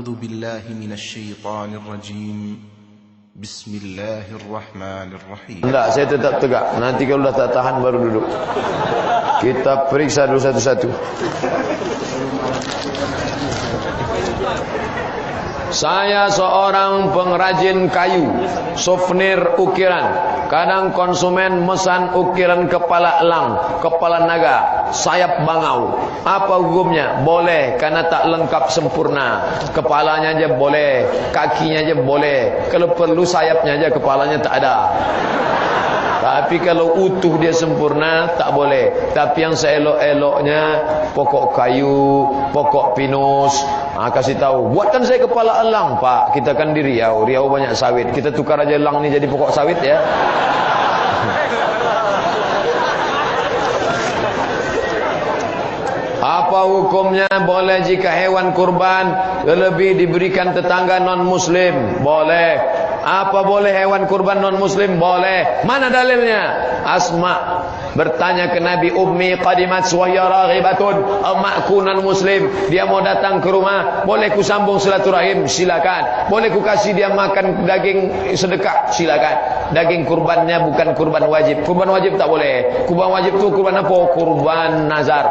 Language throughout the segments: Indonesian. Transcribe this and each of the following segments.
أعوذ بالله من الشيطان الرجيم بسم الله الرحمن الرحيم. Enggak, saya tetap tegak. Nanti kalau dah tak tahan baru duduk. Kita periksa dulu satu-satu. Saya seorang pengrajin kayu, souvenir ukiran. Kadang konsumen mesan ukiran kepala elang, kepala naga, sayap bangau. Apa hukumnya? Boleh, karena tak lengkap sempurna. Kepalanya aja boleh, kakinya aja boleh. Kalau perlu sayapnya aja, kepalanya tak ada. Tapi kalau utuh dia sempurna, tak boleh. Tapi yang seelok-eloknya, pokok kayu, pokok pinus. Kasih tahu, buatkan saya kepala elang. Pak, kita kan di Riau, Riau banyak sawit. Kita tukar aja elang ni jadi pokok sawit ya. Apa hukumnya? Boleh jika hewan kurban lebih diberikan tetangga non-muslim? Boleh. Apa boleh hewan kurban non-muslim? Boleh. Mana dalilnya? Asma bertanya ke Nabi, Ummi qadimat wahya raghibatun, emakku non-muslim, dia mau datang ke rumah, boleh ku sambung silaturahim? Silakan. Boleh ku kasih dia makan daging sedekah? Silakan. Daging kurbannya bukan kurban wajib. Kurban wajib tak boleh. Kurban wajib tu kurban apa? Kurban nazar.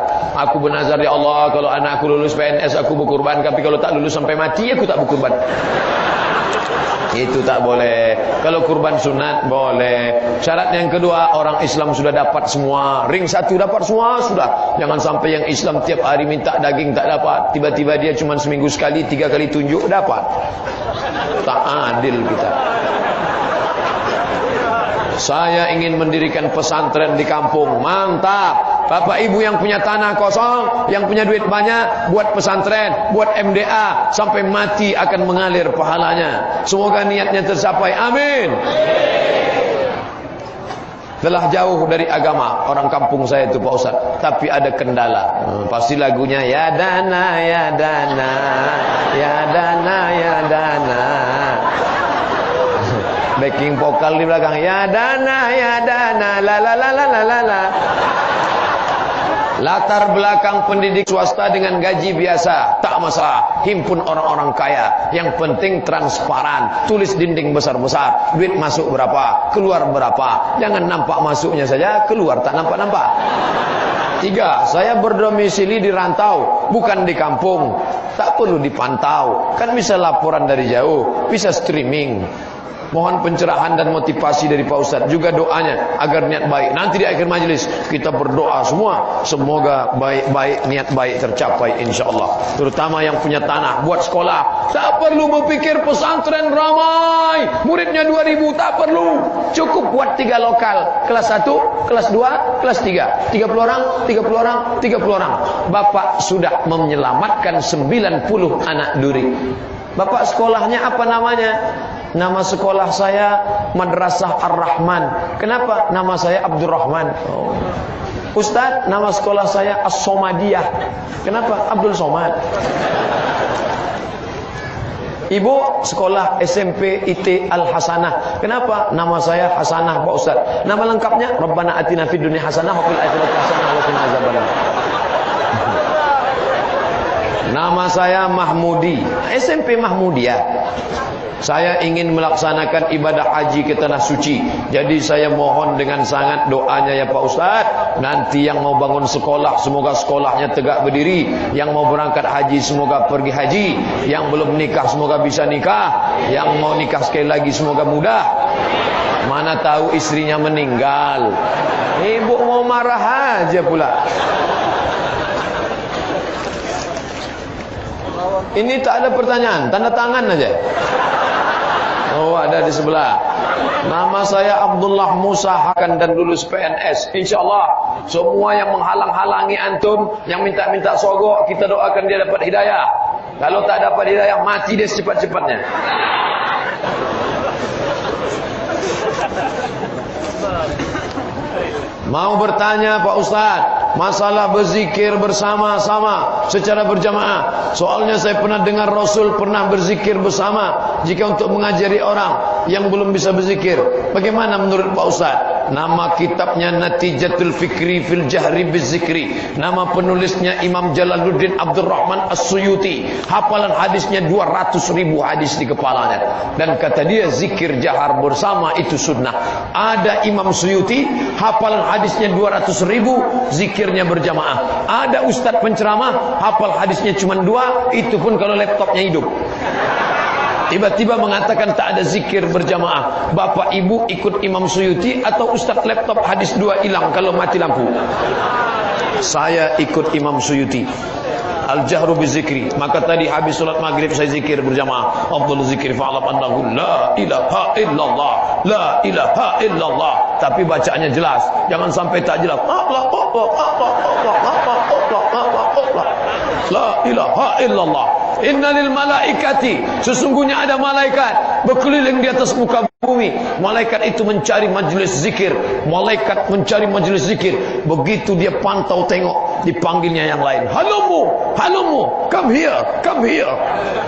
Aku bernazar, ya Allah, kalau anakku lulus PNS aku berkurban, tapi kalau tak lulus sampai mati aku tak berkurban. Itu tak boleh. Kalau kurban sunat boleh. Syarat yang kedua, orang Islam sudah dapat semua. Ring satu dapat semua sudah. Jangan sampai yang Islam tiap hari minta daging tak dapat. Tiba-tiba dia cuma seminggu sekali, 3 kali tunjuk dapat. Tak adil kita. Saya ingin mendirikan pesantren di kampung. Mantap. Bapak ibu yang punya tanah kosong, yang punya duit banyak, buat pesantren, buat MDA, sampai mati akan mengalir pahalanya. Semoga niatnya tercapai. Amin. Telah jauh dari agama orang kampung saya itu Pak Ustaz, tapi ada kendala. Pasti lagunya ya dana, ya dana, ya dana, ya dana. Backing vokal di belakang, ya dana, la la la la la la. Latar belakang pendidik swasta dengan gaji biasa, tak masalah. Himpun orang-orang kaya. Yang penting transparan. Tulis dinding besar-besar. Duit masuk berapa, keluar berapa. Jangan nampak masuknya saja, keluar tak nampak-nampak. 3. Saya berdomisili di rantau, bukan di kampung. Tak perlu dipantau. Kan bisa laporan dari jauh, bisa streaming. Mohon pencerahan dan motivasi dari Pak Ustadz, juga doanya agar niat baik. Nanti di akhir majelis kita berdoa semua, semoga baik-baik, niat baik tercapai insyaallah. Terutama yang punya tanah buat sekolah, tak perlu berpikir pesantren ramai, muridnya 2000, tak perlu. Cukup buat 3 lokal, kelas 1, kelas 2, kelas 3. 30 orang, 30 orang, 30 orang. Bapak sudah menyelamatkan 90 anak duri. Bapak sekolahnya apa namanya? Nama sekolah saya Madrasah Ar-Rahman. Kenapa? Nama saya Abdurrahman. Ustaz, nama sekolah saya As-Somadiyah. Kenapa? Abdul Somad. Ibu, sekolah SMP IT Al-Hasanah. Kenapa? Nama saya Hasanah Pak Ustaz. Nama lengkapnya Rabbana atina fid dunya hasanah wa fil akhirati hasanah wa qina azabannar. Nama saya Mahmudi, SMP Mahmudiyah. Saya ingin melaksanakan ibadah haji ke tanah suci. Jadi saya mohon dengan sangat doanya ya Pak Ustaz. Nanti yang mau bangun sekolah, semoga sekolahnya tegak berdiri. Yang mau berangkat haji, semoga pergi haji. Yang belum nikah, semoga bisa nikah. Yang mau nikah sekali lagi, semoga mudah. Mana tahu istrinya meninggal. Ibu mau marah aja pula. Ini tak ada pertanyaan, tanda tangan aja. Oh, ada di sebelah. Nama saya Abdullah Musa Hakan dan lulus PNS. InsyaAllah semua yang menghalang-halangi antum, yang minta-minta sogok, kita doakan dia dapat hidayah. Kalau tak dapat hidayah, mati dia secepat-cepatnya. Mau bertanya Pak Ustaz, masalah berzikir bersama-sama secara berjamaah. Soalnya saya pernah dengar Rasul pernah berzikir bersama jika untuk mengajari orang yang belum bisa berzikir. Bagaimana menurut Pak Ustaz? Nama kitabnya Natijatul Fikri fil Jahri Bizzikri. Nama penulisnya Imam Jalaluddin Abdurrahman As-Suyuti. Hafalan hadisnya 200.000 hadis di kepalanya. Dan kata dia, zikir jahar bersama itu sunnah. Ada Imam Suyuti, hafalan hadisnya 200.000, zikirnya berjamaah. Ada ustadz penceramah, hafal hadisnya cuma 2, itu pun kalau laptopnya hidup. Tiba-tiba mengatakan tak ada zikir berjamaah. Bapak ibu ikut Imam Suyuti atau ustaz laptop hadis 2 hilang kalau mati lampu? Saya ikut Imam Suyuti. Al-jahru bizikri. Maka tadi habis salat maghrib saya zikir berjamaah. Afdhalul zikri fa'lam annahu la ilaha illallah. La ilaha illallah. Tapi bacaannya jelas. Jangan sampai tak jelas. La ilaha illallah. Innalil malaikati, sesungguhnya ada malaikat berkeliling di atas muka bumi. Malaikat itu mencari majlis zikir. Malaikat mencari majlis zikir. Begitu dia pantau tengok, dipanggilnya yang lain. Halomu, halomu, come here, come here.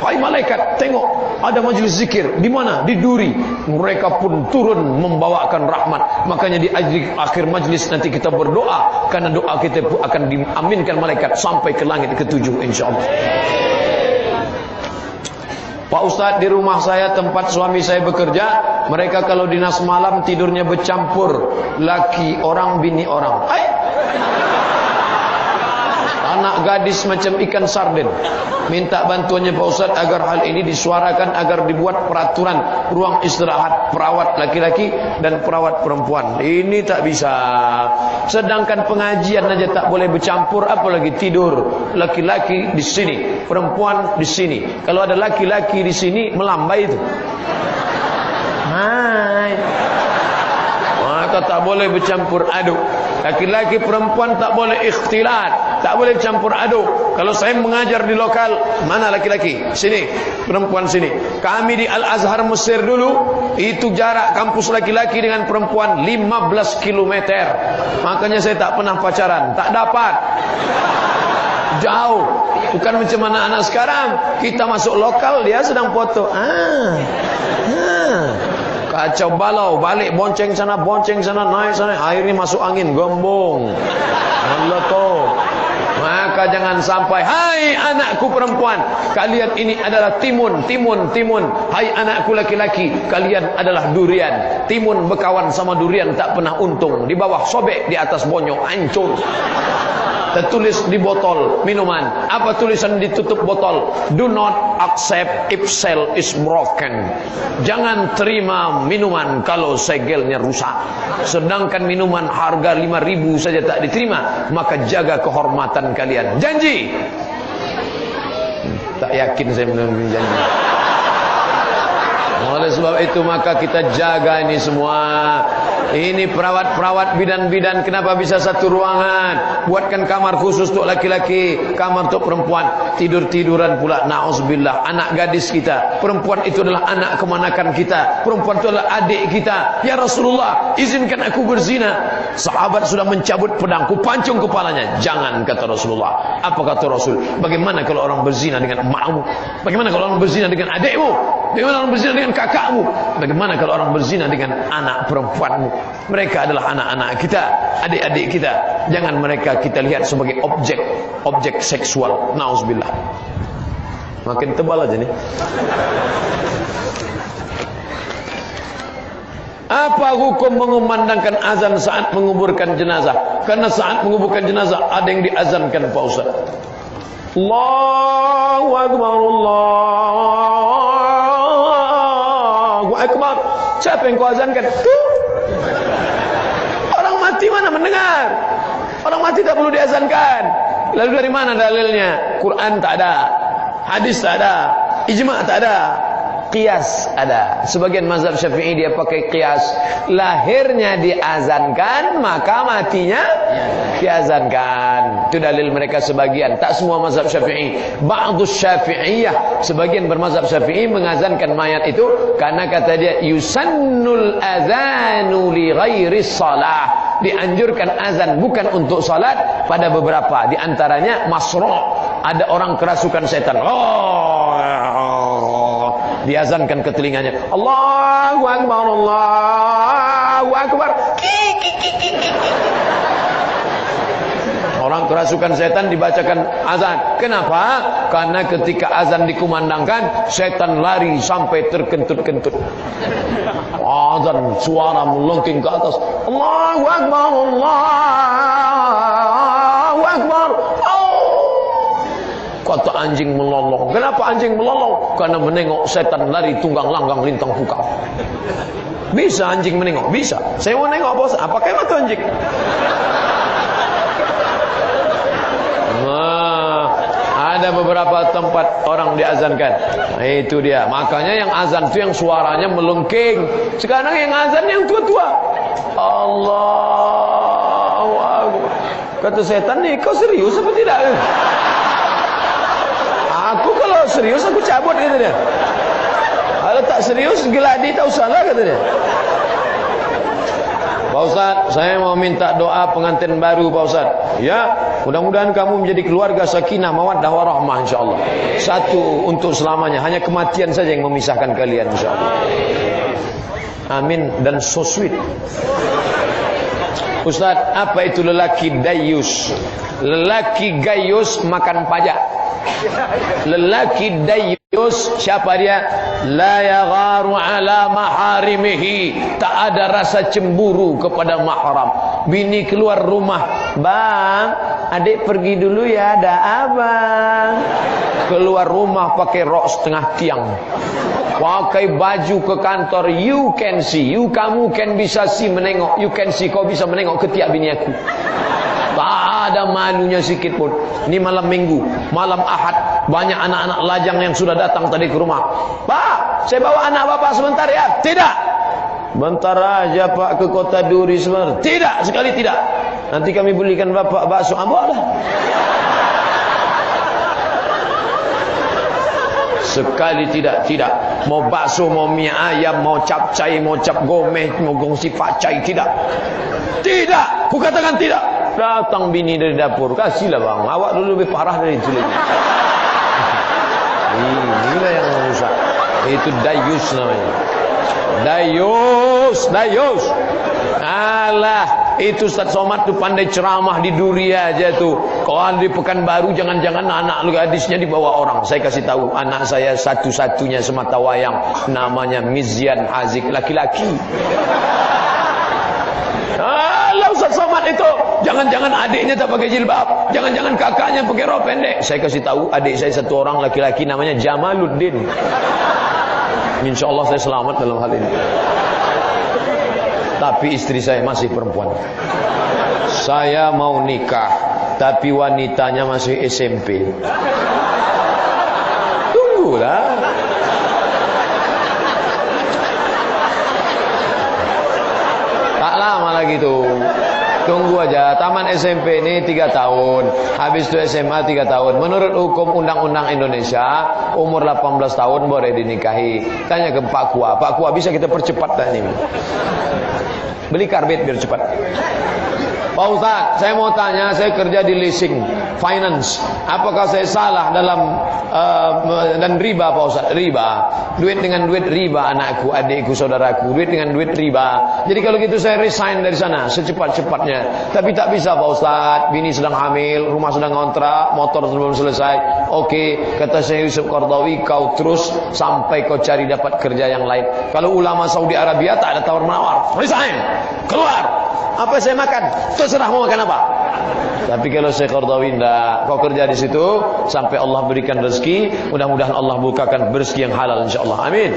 Hai malaikat, tengok ada majlis zikir. Di mana? Di duri. Mereka pun turun membawakan rahmat. Makanya di akhir majlis nanti kita berdoa, karena doa kita pun akan diaminkan malaikat sampai ke langit ke-7 insyaallah. Pak Ustadz, di rumah saya tempat suami saya bekerja, mereka kalau dinas malam tidurnya bercampur, laki orang bini orang. Anak gadis macam ikan sarden. Minta bantuannya Pak Ustadz agar hal ini disuarakan, agar dibuat peraturan ruang istirahat perawat laki-laki dan perawat perempuan. Ini tak bisa. Sedangkan pengajian aja tak boleh bercampur, apalagi tidur. Laki-laki di sini, perempuan di sini. Kalau ada laki-laki di sini melambai itu. Hai. Maka tak boleh bercampur aduk. Laki-laki perempuan tak boleh ikhtilat, tak boleh campur aduk. Kalau saya mengajar di lokal, mana laki-laki? Sini, perempuan sini. Kami di Al-Azhar Mesir dulu, itu jarak kampus laki-laki dengan perempuan 15 km. Makanya saya tak pernah pacaran, tak dapat. Jauh. Bukan macam anak-anak sekarang, kita masuk lokal, dia sedang foto. Kacau balau, balik bonceng sana, naik sana, akhirnya masuk angin, gembung. Allah tuh. Maka jangan sampai, hai anakku perempuan, kalian ini adalah timun. Hai anakku laki-laki, kalian adalah durian. Timun berkawan sama durian tak pernah untung. Di bawah sobek, di atas bonyok, hancur. Tertulis di botol minuman. Apa tulisan di tutup botol? Do not accept if seal is broken. Jangan terima minuman kalau segelnya rusak. Sedangkan minuman harga 5.000 saja tak diterima. Maka jaga kehormatan kalian. Janji. Tak yakin saya mengambil janji. Oleh sebab itu maka kita jaga ini semua. Ini perawat-perawat bidan-bidan kenapa bisa satu ruangan? Buatkan kamar khusus untuk laki-laki, kamar untuk perempuan. Tidur-tiduran pula, na'udzubillah. Anak gadis kita, perempuan itu adalah anak kemanakan kita. Perempuan itu adalah adik kita. Ya Rasulullah, izinkan aku berzina. Sahabat sudah mencabut pedangku, pancung kepalanya. Jangan, kata Rasulullah. Apa kata Rasul? Bagaimana kalau orang berzina dengan emakmu? Bagaimana kalau orang berzina dengan adikmu? Bagaimana orang berzina dengan kakakmu? Bagaimana kalau orang berzina dengan anak perempuanmu? Mereka adalah anak-anak kita, adik-adik kita. Jangan mereka kita lihat sebagai objek seksual. Nauzubillah. Makin tebal aja nih. Apa hukum mengumandangkan azan saat menguburkan jenazah? Karena saat menguburkan jenazah ada yang diazankan Pak Ustaz. Allahu Akbar, Allahu Akbar. Siapa yang kau azankan? Tuh. Orang mati mana mendengar? Orang mati tak perlu diazankan. Lalu dari mana dalilnya? Quran tak ada, hadis tak ada, ijma' tak ada, qiyas ada. Sebagian mazhab Syafi'i dia pakai qiyas. Lahirnya diazankan, maka matinya diazankan. Itu dalil mereka sebagian. Tak semua mazhab Syafi'i. Ba'dus Syafi'iyah, sebagian bermazhab Syafi'i mengazankan mayat itu karena kata dia yusannul azanu li ghairi shalah. Dianjurkan azan bukan untuk salat pada beberapa. Di antaranya masru'. Ada orang kerasukan setan. Diazankan ke telinganya. Allahu Akbar, Allah. Allahu Akbar. Orang kerasukan setan dibacakan azan. Kenapa? Karena ketika azan dikumandangkan, setan lari sampai terkentut-kentut. Azan, suara melengking ke atas. Allahu Akbar, Allahu Akbar. Kata anjing melolong. Kenapa anjing melolong? Karena menengok setan lari tunggang langgang lintang pukau. Bisa anjing menengok? Bisa. Saya mau nengok bos. Apa kayak mata anjing? Ada beberapa tempat orang diazankan. Nah, itu dia. Makanya yang azan itu yang suaranya melengking. Sekarang yang azan yang tua-tua. Allahu Akbar. Kata setan nih, kau serius apa tidak? Aku kalau serius aku cabut, kata dia. Kalau tak serius geladi tak usahlah, kata dia. Pak Ustaz, saya mau minta doa pengantin baru, Pak Ustaz. Ya, mudah-mudahan kamu menjadi keluarga sakinah, mawaddah warahmah, insyaallah. Satu untuk selamanya, hanya kematian saja yang memisahkan kalian, insyaallah. Amin. Dan so sweet. Ustaz, apa itu lelaki dayus? Lelaki gayus makan pajak. Lelaki dayus, siapa dia? La yagharu ala maharimihi. Tak ada rasa cemburu kepada mahram. Bini keluar rumah, bang, adik pergi dulu ya, ada abang. Keluar rumah pakai rok setengah tiang, pakai baju ke kantor. You can see, kamu can bisa see, menengok. You can see, kau bisa menengok ketiak bini aku. Tak ada malunya sikit pun. Ini malam minggu, malam ahad, banyak anak-anak lajang yang sudah datang tadi ke rumah. Pak, saya bawa anak bapak sebentar ya. Tidak. Bentar aja pak, ke Kota Duri sebentar. Tidak, sekali tidak. Nanti kami belikan bapak bakso. Bawa lah. Sekali tidak. Mau bakso, mau mie ayam, mau capcay, mau cap gomeh, mau gongsi pacai. Tidak, ku katakan tidak. Datang bini dari dapur, kasihlah bang, awak dulu lebih parah dari ciliknya. Inilah yang merusak. Itu dayus namanya. Dayus. Alah, itu Ustaz Somad tuh pandai ceramah di Duri aja tuh. Kalau di Pekanbaru jangan-jangan anak lu hadisnya dibawa orang. Saya kasih tahu, anak saya satu-satunya semata wayang, namanya Mizyan Hazik, laki-laki. Alah, Ustaz Somad itu jangan-jangan adiknya tak pakai jilbab, jangan-jangan kakaknya pakai rok pendek. Saya kasih tahu, adik saya satu orang laki-laki namanya Jamaluddin. Insyaallah saya selamat dalam hal ini. Tapi istri saya masih perempuan. Saya mau nikah, tapi wanitanya masih SMP. Tunggulah. Tak lama lagi tuh. Tunggu aja, taman SMP ini 3 tahun, habis itu SMA 3 tahun. Menurut hukum undang-undang Indonesia, umur 18 tahun boleh dinikahi. Tanya ke Pak Kua, bisa kita percepat tak ini? Beli karbit biar cepat. Pak Ustaz, saya mau tanya, saya kerja di leasing finance. Apakah saya salah dalam dan riba Pak Ustaz? Riba. Duit dengan duit riba, anakku, adikku, saudaraku. Duit dengan duit riba. Jadi kalau gitu saya resign dari sana secepat-cepatnya. Tapi tak bisa Pak Ustaz, bini sedang hamil, rumah sedang ngontrak, motor belum selesai. Oke, kata saya Yusuf Qardawi, kau terus sampai kau cari dapat kerja yang lain. Kalau ulama Saudi Arabia tak ada tawar-menawar. Resign. Keluar. Apa saya makan? Terserah mau makan apa. Tapi kalau Syekh Qardawi enggak, kau kerja di situ sampai Allah berikan rezeki, mudah-mudahan Allah bukakan rezeki yang halal insyaallah. Amin.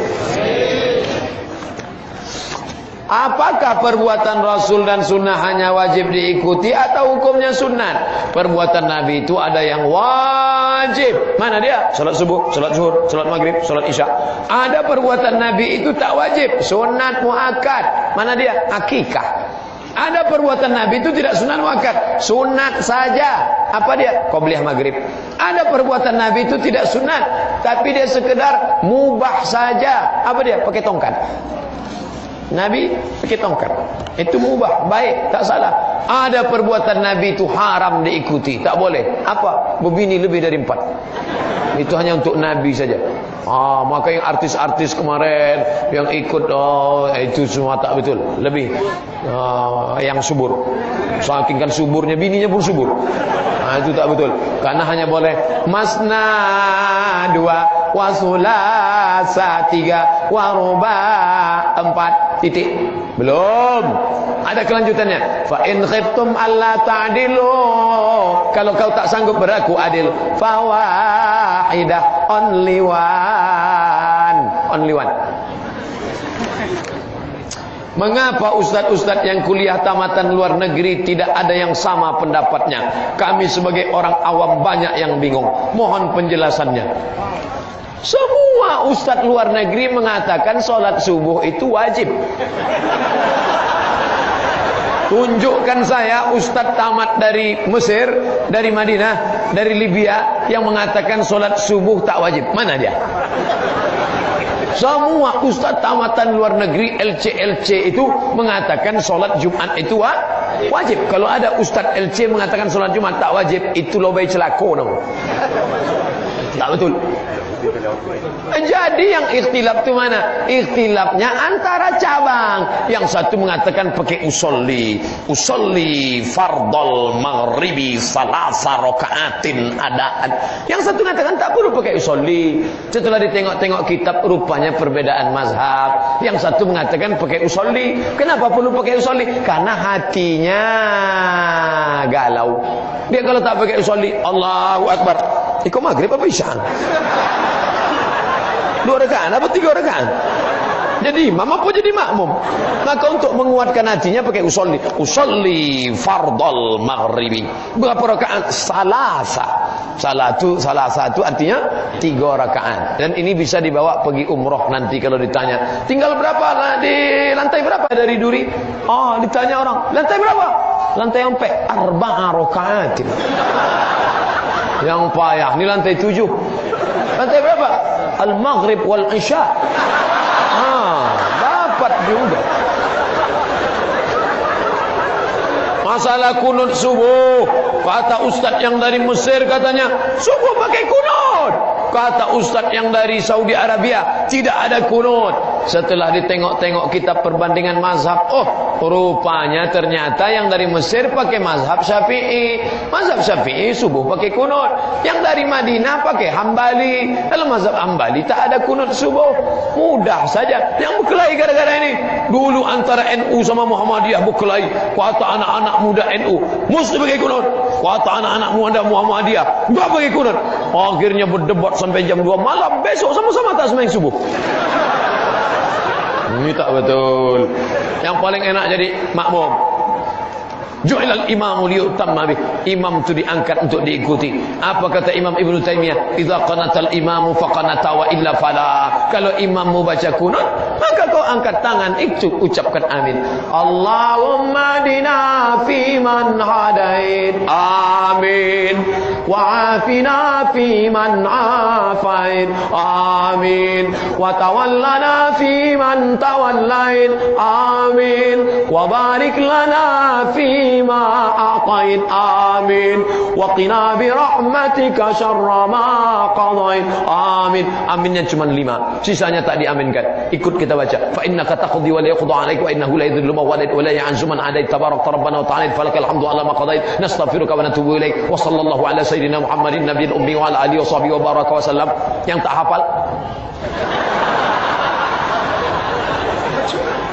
Apakah perbuatan Rasul dan sunnah hanya wajib diikuti atau hukumnya sunat? Perbuatan Nabi itu ada yang wajib. Mana dia? Salat subuh, salat zuhur, salat maghrib, salat isya. Ada perbuatan Nabi itu tak wajib, sunat muakkad. Mana dia? Akikah. Ada perbuatan Nabi itu tidak sunat muakkad, sunat saja. Apa dia? Qobliyah maghrib. Ada perbuatan Nabi itu tidak sunat, tapi dia sekedar mubah saja. Apa dia? Pakai tongkat. Nabi pakai tongkat. Itu mubah, baik, tak salah. Ada perbuatan Nabi itu haram diikuti, tak boleh. Apa? Berbini lebih dari 4. Itu hanya untuk Nabi saja. Maka yang artis-artis kemarin yang ikut, itu semua tak betul. Lebih yang subur. Saking kan suburnya, bininya pun subur. Itu tak betul. Karena hanya boleh masna 2, wasulasa 3, waruba 4. Titik. Belum. Ada kelanjutannya. Fa in khiftum alla ta'dilu. Kalau kau tak sanggup berlaku adil, fawahidah, only one. Only one. Mengapa ustaz-ustaz yang kuliah tamatan luar negeri tidak ada yang sama pendapatnya? Kami sebagai orang awam banyak yang bingung. Mohon penjelasannya. Semua ustaz luar negeri mengatakan solat subuh itu wajib. Tunjukkan saya ustaz tamat dari Mesir, dari Madinah, dari Libya yang mengatakan solat subuh tak wajib. Mana dia? Semua ustaz tamatan luar negeri LC itu mengatakan solat Jumat itu wajib. Kalau ada ustaz LC mengatakan solat Jumat tak wajib, itu lobai celako dong. Tak betul. Jadi yang ikhtilaf itu mana? Ikhtilafnya antara cabang. Yang satu mengatakan pakai usolli fardol maghribi salasa rakaatin adaan. Yang satu mengatakan tak perlu pakai usolli. Setelah ditengok-tengok kitab, rupanya perbedaan mazhab. Yang satu mengatakan pakai usolli. Kenapa perlu pakai usolli? Karena hatinya galau. Dia kalau tak pakai usolli, Allahu Akbar, ikut maghrib apa isya? 2 rakaat apa 3 rakaat? Jadi imam apa jadi makmum? Maka untuk menguatkan hatinya pakai usolli fardal maghribi. Berapa rakaat? Salasa. Salasa itu artinya 3 rakaat. Dan ini bisa dibawa pergi umroh nanti kalau ditanya. Tinggal berapa? Di lantai berapa dari Duri? Ditanya orang. Lantai berapa? Lantai 4. 4 rakaat. Yang payah. Ini lantai 7. Lantai berapa? Al-Maghrib wal Isya. Dapat juga. Masalah kunut subuh, kata ustaz yang dari Mesir katanya subuh pakai kunut. Kata ustaz yang dari Saudi Arabia tidak ada kunut. Setelah ditengok-tengok kitab perbandingan mazhab, rupanya ternyata yang dari Mesir pakai mazhab Syafi'i. Mazhab Syafi'i subuh pakai kunut. Yang dari Madinah pakai Hambali. Dalam mazhab Hambali tak ada kunut subuh. Mudah saja. Yang berkelahi gara-gara ini. Dulu antara NU sama Muhammadiyah berkelahi. Kata anak-anak muda NU, mesti pakai kunut. Kata anak-anak muda Muhammadiyah, enggak pakai kunut. Akhirnya berdebat sampai jam 2 malam. Besok sama-sama tak sembahyang subuh. Ini tak betul. Yang paling enak jadi makmum. Ju'ilal imamu liyutamma bih. Imam itu diangkat untuk diikuti. Apa kata Imam Ibnu Taimiyah? Idza qanatal imamu faqanata wa illa fala. Kalau imammu baca kunut, maka kau angkat tangan, itu ucapkan amin. Allahumma dina fi man hadait. Amin. Wa afina fi man afait. Amin. Wa tawallana fi man tawallait. Amin. Wa barik lana fi ma a'tait. Amin. Wa qina bi rahmatika syarra ma qadait. Amin. Aminnya cuma 5, sisanya tak diaminkan. Ikut kita baca. Fa innaka taqdi wa la yuqda 'alaika wa innahu la yadhillu man walayta wa la ya'zu man 'adait. Tabarak rabbana wa ta'ala falakal hamdu 'ala ma qadait. Nastaghfiruka wa natubu ilaik. Wa sallallahu ala sayyidina Muhammadin nabiyil ummi wa ala alihi wa sahbihi wa baraka wa sallam. Yang tak hafal,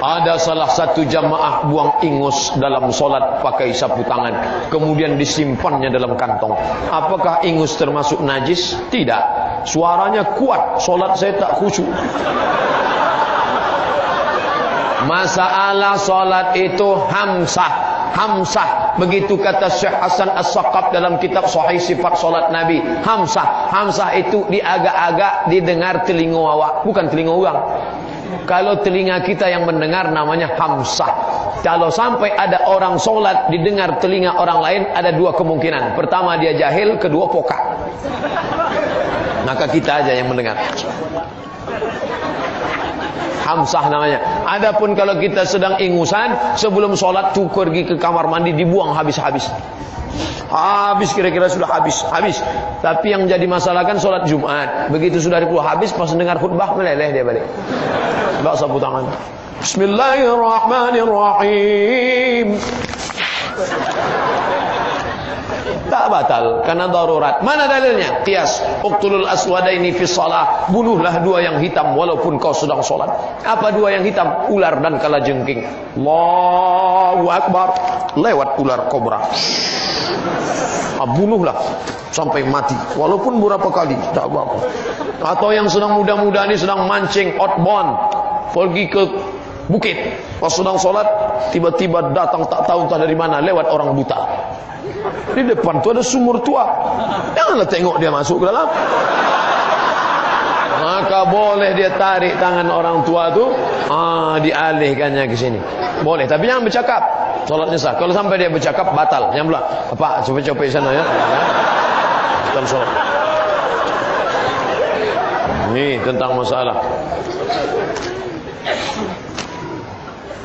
ada salah satu jamaah buang ingus dalam solat pakai sapu tangan, kemudian disimpannya dalam kantong. Apakah ingus termasuk najis? Tidak. Suaranya kuat, solat saya tak khusyuk. Masalah solat itu hamsah. Begitu kata Syekh Hasan As-Saqaf dalam kitab Sahih Sifat Solat Nabi. Hamsah itu diagak-agak didengar telinga awak, bukan telinga orang. Kalau telinga kita yang mendengar namanya hamsah. Kalau sampai ada orang solat didengar telinga orang lain, ada 2 kemungkinan. Pertama dia jahil, kedua pokak. Maka kita aja yang mendengar. Hamsah namanya. Adapun kalau kita sedang ingusan, sebelum sholat tuh pergi ke kamar mandi, dibuang habis-habis. Habis, kira-kira sudah habis. Tapi yang jadi masalah kan sholat Jumat. Begitu sudah dikeluar habis, pas dengar khutbah meleleh dia balik. Bawa sapu tangan. Bismillahirrahmanirrahim. Tak batal karena darurat. Mana dalilnya? Qiyas. Uqtulul aswadaini fi shalah. Bunuhlah dua yang hitam walaupun kau sedang sholat. Apa dua yang hitam? Ular dan kalajengking. Allahu akbar. Lewat ular kobra. Bunuhlah sampai mati walaupun berapa kali, tak apa-apa. Atau yang sedang muda-muda ini sedang mancing outbound, pergi ke bukit, pas sedang sholat tiba-tiba datang tak tahu entah dari mana lewat orang buta. Di depan tu ada sumur tua, janganlah tengok dia masuk ke dalam. Maka boleh dia tarik tangan orang tua tu, dialihkannya ke sini. Boleh, tapi jangan bercakap. Salatnya sah. Kalau sampai dia bercakap batal. Jangan pula, Pak, coba-coba sana ya. Batal salat. Ini tentang masalah.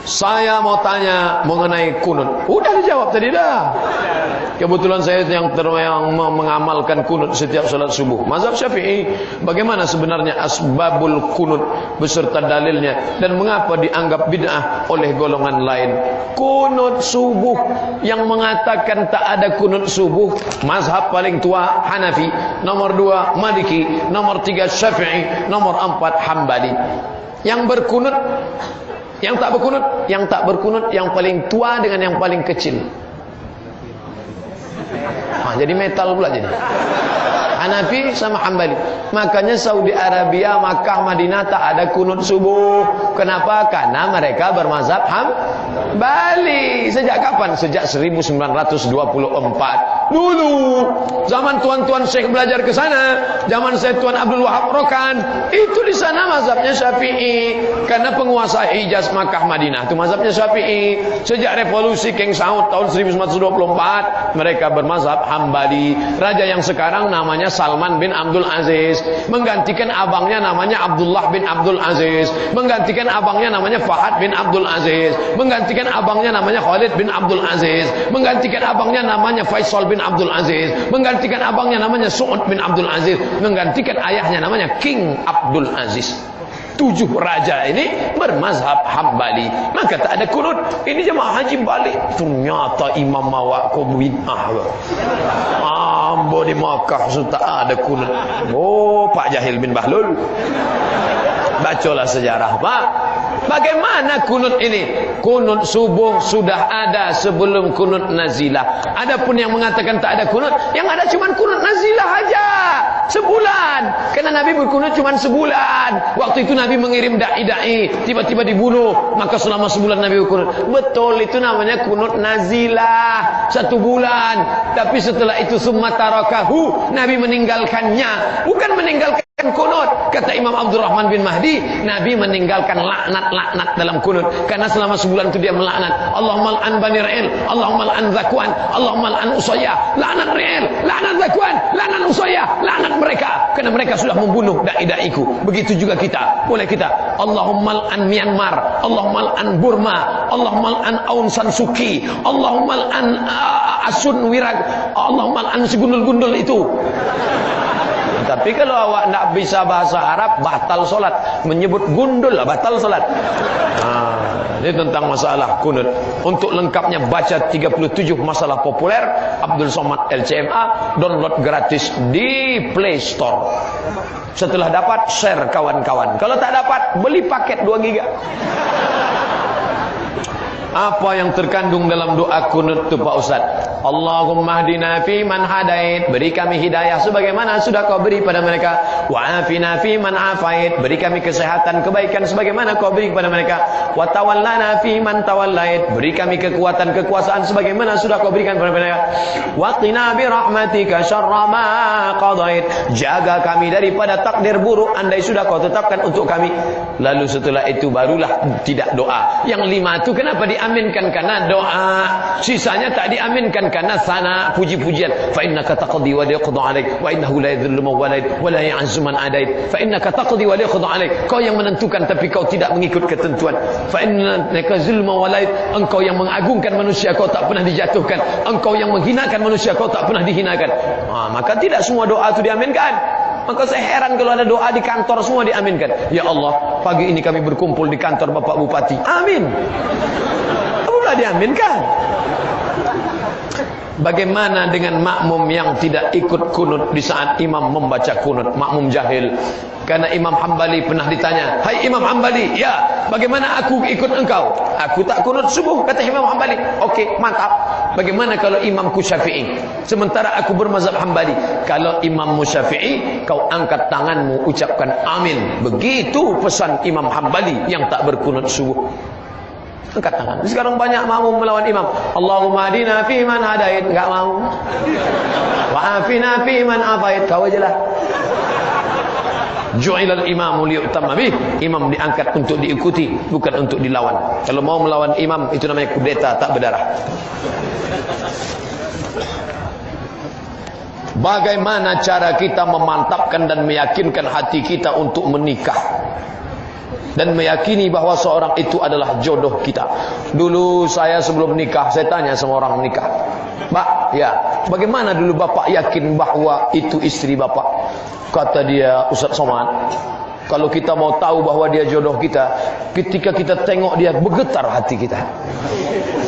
Saya mau tanya mengenai kunut. Udah dijawab tadi dah. Kebetulan saya yang mengamalkan kunut setiap salat subuh. Mazhab Syafi'i, bagaimana sebenarnya asbabul kunut beserta dalilnya dan mengapa dianggap bid'ah oleh golongan lain? Kunut subuh, yang mengatakan tak ada kunut subuh, mazhab paling tua Hanafi, nomor 2 Maliki, nomor 3 Syafi'i, nomor 4 Hambali. Yang berkunut, yang tak berkunut yang paling tua dengan yang paling kecil. Jadi metal pula jadi. Hanafi sama Hambali. Makanya Saudi Arabia, Makkah, Madinah tak ada kunut subuh. Kenapa? Karena mereka bermazhab Hambali. Sejak kapan? Sejak 1924. Dulu zaman tuan-tuan Syekh belajar ke sana, zaman saya Tuan Abdul Wahab Rokan, itu di sana mazhabnya Syafi'i. Karena penguasa Hijaz, Makkah, Madinah itu mazhabnya Syafi'i. Sejak revolusi King Saud tahun 1924, mereka bermazhab Hambali. Raja yang sekarang namanya Salman bin Abdul Aziz, menggantikan abangnya namanya Abdullah bin Abdul Aziz, menggantikan abangnya namanya Fahad bin Abdul Aziz, menggantikan abangnya namanya Khalid bin Abdul Aziz, menggantikan abangnya namanya Faisal bin Abdul Aziz, menggantikan abangnya namanya Su'ud bin Abdul Aziz, menggantikan ayahnya namanya King Abdul Aziz. 7 raja ini bermazhab Hambali. Maka tak ada kunut. Ini jemaah haji balik, ternyata Imam Mawak kau bid'ah. Ambo di Makkah sudah tak ada kunut. Oh, Pak Jahil bin Bahlul, bacalah sejarah, Pak. Bagaimana kunut ini? Kunut subuh sudah ada sebelum kunut nazilah. Adapun yang mengatakan tak ada kunut, yang ada cuma kunut nazilah aja. Sebulan. Karena Nabi berkunut cuma sebulan. Waktu itu Nabi mengirim da'i-da'i, tiba-tiba dibunuh. Maka selama sebulan Nabi berkunut. Betul, itu namanya kunut nazilah. 1 bulan. Tapi setelah itu summa tarakahu, Nabi meninggalkannya. Bukan meninggalkan kunut. Kata Imam Abdurrahman bin Mahdi, Nabi meninggalkan laknat dalam kunut. Karena selama sebulan itu dia melaknat. Allahumma al'an Bani Ra'il, Allahumma al'an Zakwan, Allahumma al'an Usayyah. Laknat Ra'il, laknat Zakwan, laknat Usayyah, laknat mereka. Karena mereka sudah membunuh da'i-da'iku. Begitu juga kita. Boleh kita, Allahumma al'an Myanmar, Allahumma al'an Burma, Allahumma al'an Aung San Suu Kyi, Allahumma al'an Asun Wirag, Allahumma al'an si gundul-gundul itu. Tapi kalau awak tidak bisa bahasa Arab, batal solat. Menyebut gundul lah, batal solat. Ini tentang masalah kunut. Untuk lengkapnya baca 37 masalah populer Abdul Somad LCMA, download gratis di Play Store. Setelah dapat, share kawan-kawan. Kalau tak dapat, beli paket 2 GB. Apa yang terkandung dalam doa kunut itu Pak Ustaz? Allahumma hdina fi man hadait, beri kami hidayah sebagaimana sudah kau beri pada mereka. Wa afina fi man afait, beri kami kesehatan, kebaikan sebagaimana kau beri kepada mereka. Wa tawallana fi man tawallait, beri kami kekuatan, kekuasaan sebagaimana sudah kau berikan kepada mereka. Wa qina bi rahmatika syarra ma qadait, jaga kami daripada takdir buruk andai sudah kau tetapkan untuk kami. Lalu setelah itu barulah tidak doa. Yang 5 itu kenapa di diaminkan karena doa, sisanya tak diaminkan karena sana puji-pujian. Fa innaka taqdi wa la yuqda 'alaik wa innahu la yadhillu man walait wa la ya'izzu man adait. Fa innaka taqdi wa la yuqda 'alaik. Kau yang menentukan tapi kau tidak mengikut ketentuan. Fa innaka zulma walait. Engkau yang mengagungkan manusia, kau tak pernah dijatuhkan. Engkau yang menghinakan manusia, kau tak pernah dihinakan. Maka tidak semua doa itu diaminkan. Maka saya heran kalau ada doa di kantor semua diaminkan. Ya Allah, pagi ini kami berkumpul di kantor Bapak Bupati. Amin. Sudah diaminkan. Bagaimana dengan makmum yang tidak ikut kunut di saat imam membaca kunut? Makmum jahil. Karena Imam Hambali pernah ditanya, "Hai Imam Hambali, ya, bagaimana aku ikut engkau? Aku tak kunut subuh," kata Imam Hambali. "Oke, mantap. Bagaimana kalau imamku Syafi'i? Sementara aku bermazhab Hambali." "Kalau imammu Syafi'i, kau angkat tanganmu, ucapkan amin." Begitu pesan Imam Hambali yang tak berkunut subuh. Angkat tangan. Sekarang banyak makmum melawan imam. Allahumma hadina fi man hadait, enggak mau. Wa afina fi man afait, kau ajalah. Ju'ilal imamu liyu'tamma bih. Imam diangkat untuk diikuti, bukan untuk dilawan. Kalau mau melawan imam, itu namanya kudeta tak berdarah. Bagaimana cara kita memantapkan dan meyakinkan hati kita untuk menikah dan meyakini bahwa seorang itu adalah jodoh kita? Dulu saya sebelum nikah, saya tanya sama orang nikah, "Mbak, ya, bagaimana dulu Bapak yakin bahwa itu istri Bapak?" Kata dia, "Ustaz Somad, kalau kita mau tahu bahwa dia jodoh kita, ketika kita tengok dia bergetar hati kita."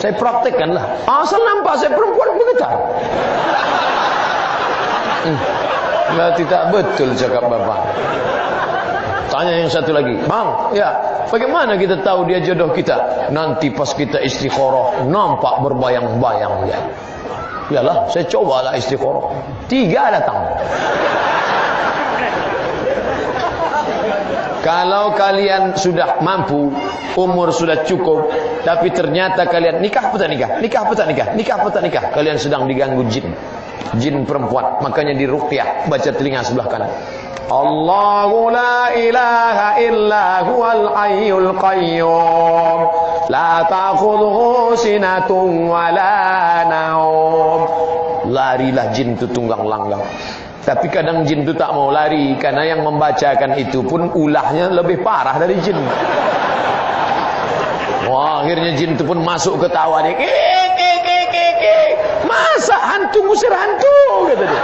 Saya praktekkanlah. Asal nampak saya perempuan bergetar. Berarti tak betul cakap Bapak. Tanya yang satu lagi, "Bang, ya, bagaimana kita tahu dia jodoh kita?" "Nanti pas kita istikharah, nampak berbayang-bayang dia." Yalah, saya cobalah istikharah. 3 datang. Kalau kalian sudah mampu, umur sudah cukup, tapi ternyata kalian nikah apa tak nikah? Nikah apa tak nikah? Nikah apa tak nikah? Kalian sedang diganggu jin. Jin perempuan. Makanya di ruqyah, baca telinga sebelah kanan. Allahu la ilaha illa huwal hayyul qayyum. La ta'khudhuhu sinatun wa la naum. Larilah jin itu tunggang langgang. Tapi kadang jin itu tak mau lari, karena yang membacakan itu pun ulahnya lebih parah dari jin. Wah, akhirnya jin itu pun masuk ke tawa dia. "Masa hantu ngusir hantu?" kata dia.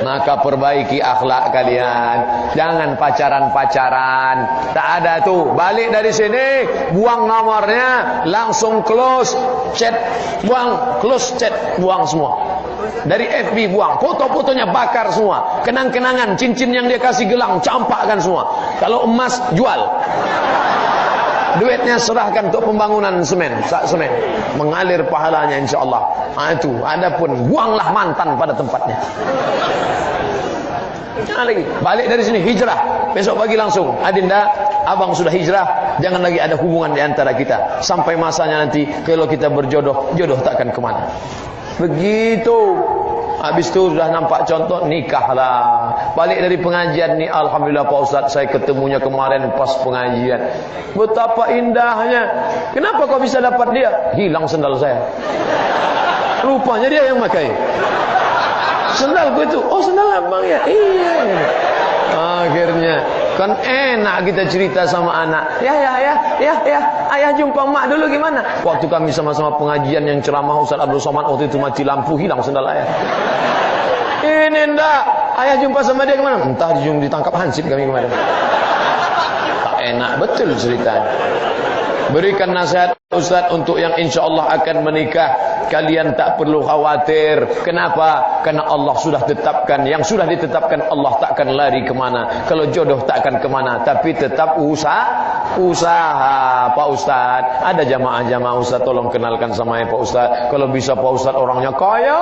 Maka perbaiki akhlak kalian. Jangan pacaran-pacaran. Tak ada tuh. Balik dari sini, buang nomornya, langsung close chat, buang, close chat, buang semua. Dari FB buang, foto-fotonya bakar semua. Kenang-kenangan, cincin yang dia kasih gelang, campakkan semua. Kalau emas, jual. Duitnya serahkan untuk pembangunan semen, semen. Mengalir pahalanya insyaAllah. Itu, adapun buanglah mantan pada tempatnya. Jangan lagi. Balik dari sini, hijrah. Besok pagi langsung, Adinda, abang sudah hijrah. Jangan lagi ada hubungan di antara kita. Sampai masanya nanti, kalau kita berjodoh, jodoh takkan kemana. Begitu. Habis itu sudah nampak contoh, nikahlah. Balik dari pengajian ni, alhamdulillah Pak Ustaz, saya ketemunya kemarin pas pengajian. Betapa indahnya. Kenapa kau bisa dapat dia? Hilang sendal saya. Rupanya dia yang pakai. Sendalku itu, oh sendal abang ya? Iya. Akhirnya kan enak kita cerita sama anak. Ya, ayah jumpa mak dulu gimana? Waktu kami sama-sama pengajian yang ceramah Ustaz Abdul Somad, waktu itu mati lampu, hilang sendal ayah. Ini ndak, ayah jumpa sama dia gimana? Entah ditangkap hansip kami kemarin. Tak enak betul ceritanya. Berikan nasihat Ustaz untuk yang insyaAllah akan menikah. Kalian tak perlu khawatir. Kenapa? Karena Allah sudah tetapkan. Yang sudah ditetapkan Allah takkan lari kemana. Kalau jodoh takkan kemana. Tapi tetap usaha Pak Ustaz. Ada jamaah-jamaah Ustaz, tolong kenalkan sama saya Pak Ustaz. Kalau bisa Pak Ustaz orangnya kaya,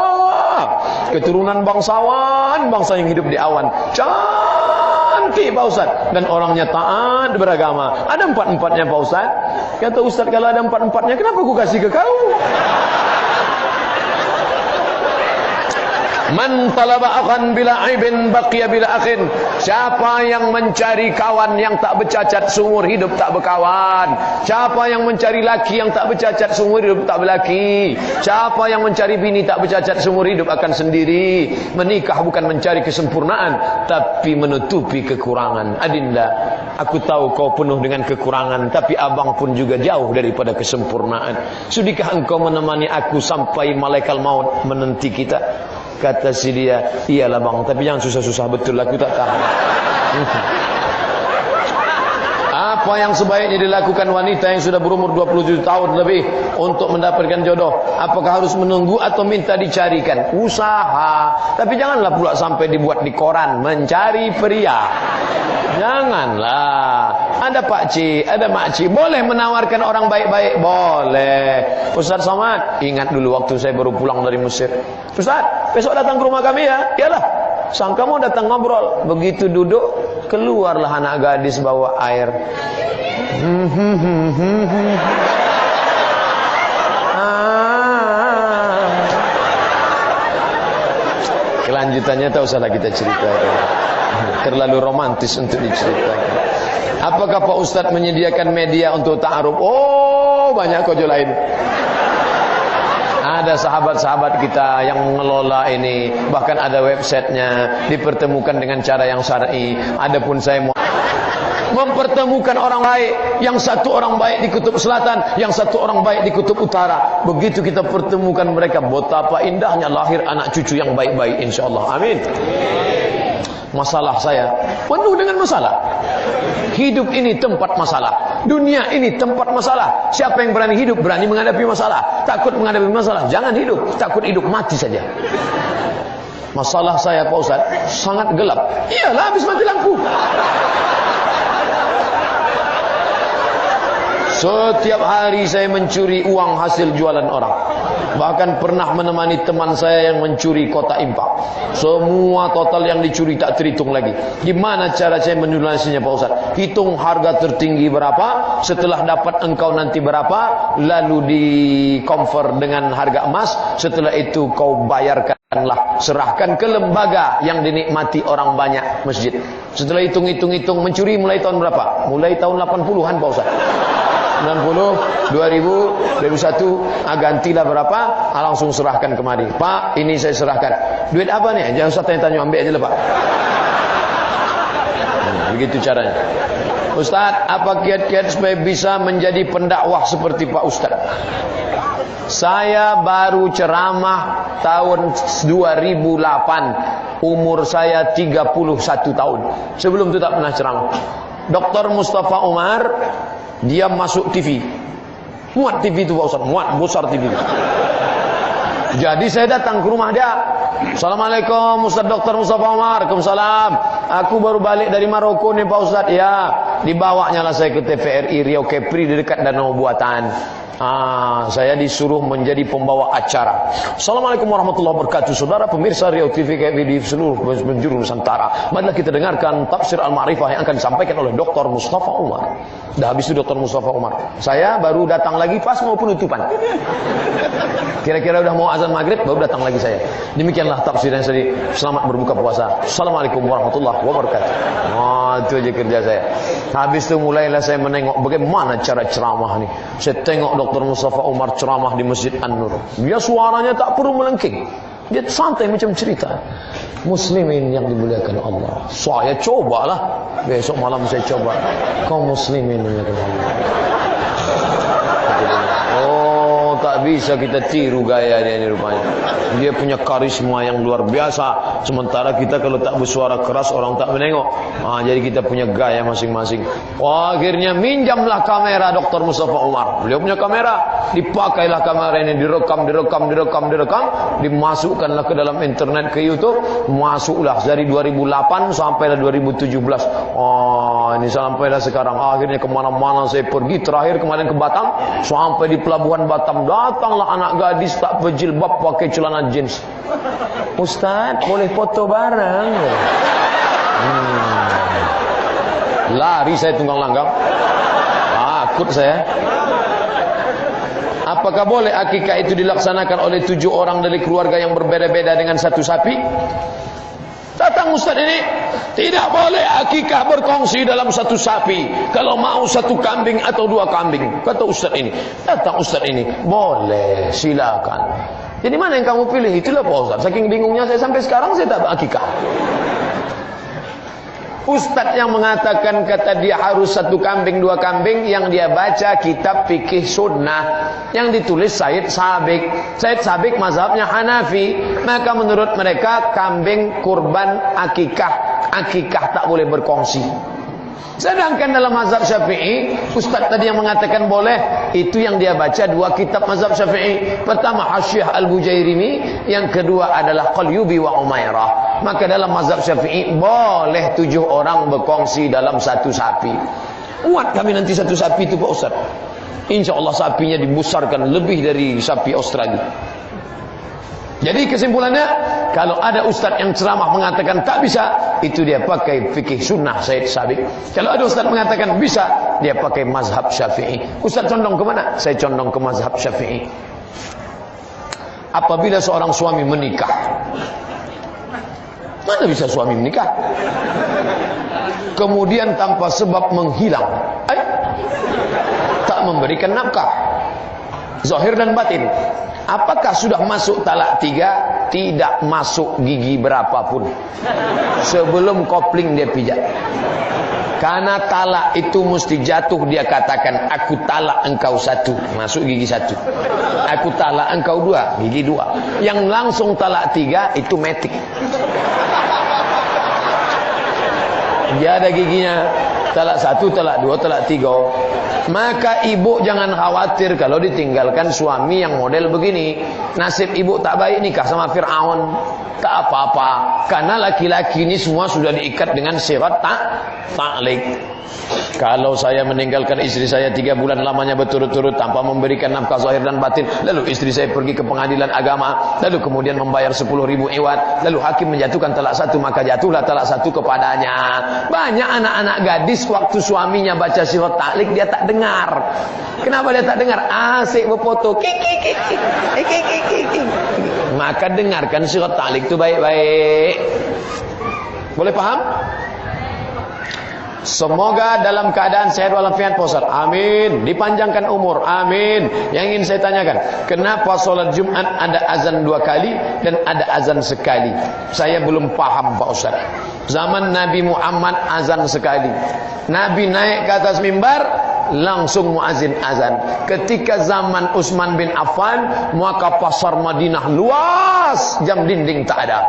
keturunan bangsawan, bangsa yang hidup di awan, cantik Pak Ustaz, dan orangnya taat beragama. Ada 4-4-nya Pak Ustaz. Kata Ustaz, kalau ada 4-4-nya kenapa aku kasih ke kau? Man talaba akhan bila aibin baqiya bila akhin. Siapa yang mencari kawan yang tak bercacat seumur hidup tak berkawan. Siapa yang mencari laki yang tak bercacat seumur hidup tak berlaki. Siapa yang mencari bini tak bercacat seumur hidup akan sendiri. Menikah bukan mencari kesempurnaan, tapi menutupi kekurangan. Adinda, aku tahu kau penuh dengan kekurangan, tapi abang pun juga jauh daripada kesempurnaan. Sudikah engkau menemani aku sampai malaikat maut menanti kita? Kata si dia, iyalah bang, tapi jangan susah-susah, betul aku tak tahan. Apa yang sebaiknya dilakukan wanita yang sudah berumur 27 tahun lebih untuk mendapatkan jodoh? Apakah harus menunggu atau minta dicarikan? Usaha. Tapi janganlah pula sampai dibuat di koran mencari pria. Janganlah. Ada pakcik, ada makcik, boleh menawarkan orang baik-baik, boleh. Ustaz Somad, ingat dulu waktu saya baru pulang dari Mesir. Ustaz, besok datang ke rumah kami ya. Iyalah. Sangka mau datang ngobrol. Begitu duduk, keluarlah anak gadis bawa air. Kelanjutannya tak usahlah kita ceritakan. Terlalu romantis untuk diceritakan. Apakah Pak Ustadz menyediakan media untuk ta'aruf? Oh, banyak kojo lain. Ada sahabat-sahabat kita yang mengelola ini, bahkan ada websitenya, dipertemukan dengan cara yang syar'i. Adapun saya mau mempertemukan orang baik, yang satu orang baik di kutub selatan, yang satu orang baik di kutub utara. Begitu kita pertemukan mereka, betapa indahnya lahir anak cucu yang baik-baik, insyaallah. Amin. Masalah saya penuh dengan masalah. Hidup ini tempat masalah. Dunia ini tempat masalah. Siapa yang berani hidup, berani menghadapi masalah. Takut menghadapi masalah, jangan hidup. Takut hidup, mati saja. Masalah saya Pak Ustaz sangat gelap. Iyalah, habis mati lampu. Setiap hari saya mencuri uang hasil jualan orang. Bahkan pernah menemani teman saya yang mencuri kotak impak. Semua total yang dicuri tak terhitung lagi. Gimana cara saya menunasinya Pak Ustaz? Hitung harga tertinggi berapa, setelah dapat engkau nanti berapa, lalu di convert dengan harga emas. Setelah itu kau bayarkanlah, serahkan ke lembaga yang dinikmati orang banyak, masjid. Setelah hitung-hitung mencuri mulai tahun berapa? Mulai tahun 80-an Pak Ustaz. 90, 2000, 2001, gantilah berapa, langsung serahkan kemari. Pak, ini saya serahkan. Duit apa nih? Jangan usah tanya-tanya, ambil aja lah Pak. Begitu caranya. Ustaz, apa kiat-kiat supaya bisa menjadi pendakwah seperti Pak Ustaz? Saya baru ceramah tahun 2008. Umur saya 31 tahun. Sebelum itu tak pernah ceramah. Dr. Mustafa Umar, dia masuk TV. Muat TV itu Pak Ustaz, muat besar TV. Jadi saya datang ke rumah dia. Assalamualaikum Ustaz Dr. Mustafa Umar. Waalaikumsalam. Aku baru balik dari Maroko nih Pak Ustaz. Ya, dibawanya lah saya ke TVRI Riau Kepri di dekat Danau Buatan. Saya disuruh menjadi pembawa acara. Assalamualaikum warahmatullahi wabarakatuh. Saudara pemirsa Riau TV di seluruh penjuru Nusantara, marilah kita dengarkan tafsir Al-Ma'rifah yang akan disampaikan oleh Dr. Mustafa Umar. Dah habis itu Dr. Mustafa Umar. Saya baru datang lagi pas mau penutupan. Kira-kira udah mau azan maghrib, baru datang lagi saya. Demikianlah tafsir yang saya. Selamat berbuka puasa. Assalamualaikum warahmatullahi wabarakatuh. Itu aja kerja saya. Habis itu mulailah saya menengok bagaimana cara ceramah nih. Saya tengok Dr. Mustafa Umar ceramah di Masjid An-Nur. Dia suaranya tak perlu melengking. Dia santai macam cerita. Muslimin yang dimuliakan Allah. Saya cobalah. Besok malam saya coba. Kaum muslimin yang dimuliakan Allah. Oh, tak bisa kita tiru gaya dia ini rupanya. Dia punya karisma yang luar biasa. Sementara kita kalau tak bersuara keras orang tak menengok. Jadi kita punya gaya masing-masing. Akhirnya minjamlah kamera Dr. Mustafa Umar. Beliau punya kamera. Dipakailah kamera ini, direkam. Dimasukkanlah ke dalam internet, ke YouTube. Masuklah dari 2008 sampai 2017. Ini sampailah sekarang. Akhirnya kemana-mana saya pergi. Terakhir kemarin ke Batam. Sampai di pelabuhan Batam. Datanglah anak gadis tak berjilbab pakai celana jeans. Ustaz, boleh foto bareng? Lari saya tunggang langgang. Takut saya. apakah boleh akikah itu dilaksanakan oleh 7 orang dari keluarga yang berbeda-beda dengan satu sapi? Datang Ustaz ini, tidak boleh akikah berkongsi dalam satu sapi. Kalau mau 1 kambing atau 2 kambing. Kata Ustaz ini. Datang Ustaz ini, boleh, silakan. Jadi mana yang kamu pilih? Itulah Pak Ustaz. Saking bingungnya saya sampai sekarang saya tak berakikah. Ustaz yang mengatakan kata dia harus 1 kambing 2 kambing, yang dia baca kitab fikih sunnah yang ditulis Said Sabiq. Said Sabiq mazhabnya Hanafi. Maka menurut mereka kambing kurban akikah tak boleh berkongsi. Sedangkan dalam mazhab Syafi'i, Ustaz tadi yang mengatakan boleh, itu yang dia baca 2 kitab mazhab Syafi'i. Pertama Hasyiah Al-Bujairimi, yang kedua adalah Qalyubi wa Umairah. Maka dalam mazhab Syafi'i boleh 7 orang berkongsi dalam 1 sapi. Muat kami nanti 1 sapi itu Pak Ustaz. InsyaAllah sapinya dibesarkan lebih dari sapi Australia. Jadi kesimpulannya, kalau ada ustaz yang ceramah mengatakan tak bisa, itu dia pakai fikih sunnah Said Sabiq. Kalau ada ustaz mengatakan bisa, dia pakai mazhab Syafi'i. Ustaz condong ke mana? Saya condong ke mazhab Syafi'i. Apabila seorang suami menikah, mana bisa suami menikah kemudian tanpa sebab menghilang, tak memberikan nafkah, zahir dan batin, apakah sudah masuk talak 3? Tidak masuk gigi berapapun sebelum kopling dia pijat. Karena talak itu mesti jatuh, dia katakan aku talak engkau 1, masuk gigi 1. Aku talak engkau 2, gigi 2. Yang langsung talak 3 itu metik. Dia ada giginya, talak 1, talak 2, talak 3. Maka ibu jangan khawatir kalau ditinggalkan suami yang model begini. Nasib ibu tak baik nikah sama Fir'aun, tak apa-apa. Karena laki-laki ini semua sudah diikat dengan syarat ta'liq. Kalau saya meninggalkan istri saya 3 bulan lamanya berturut-turut tanpa memberikan nafkah zahir dan batin, lalu istri saya pergi ke pengadilan agama, lalu kemudian membayar 10.000 iwat, lalu hakim menjatuhkan talak 1, maka jatuhlah talak 1 kepadanya. Banyak anak-anak gadis waktu suaminya baca syarat ta'liq dia tak dengar. Kenapa dia tak dengar? Asik berfoto. Maka dengarkan syarat ta'liq itu baik-baik. Boleh paham? Semoga dalam keadaan sehat walafiat Pak Ustaz. Amin. Dipanjangkan umur. Amin. Yang ingin saya tanyakan, kenapa solat Jumat ada azan 2 kali dan ada azan sekali? Saya belum paham Pak Ustaz. Zaman Nabi Muhammad azan sekali. Nabi naik ke atas mimbar, langsung muazin azan. Ketika zaman Utsman bin Affan, maka pasar Madinah luas, jam dinding tak ada.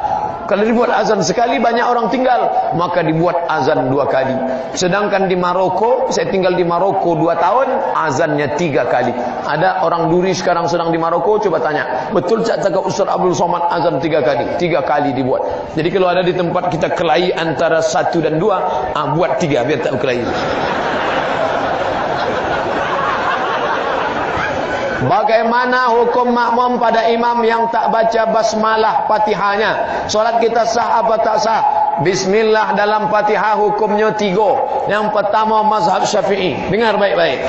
Kalau dibuat azan sekali banyak orang tinggal, maka dibuat azan 2 kali. Sedangkan di Maroko, saya tinggal di Maroko 2 tahun, azannya 3 kali. Ada orang duri sekarang sedang di Maroko, coba tanya, betul tak cakap Ustaz Abdul Somad azan 3 kali? 3 kali dibuat. Jadi kalau ada di tempat kita kelahi antara 1 dan 2, buat 3 biar tak berkelahi. Bagaimana hukum makmum pada imam yang tak baca basmalah Fatihahnya? Solat kita sah apa tak sah? Bismillah dalam Fatihah hukumnya 3. Yang pertama mazhab Syafi'i. Dengar baik-baik.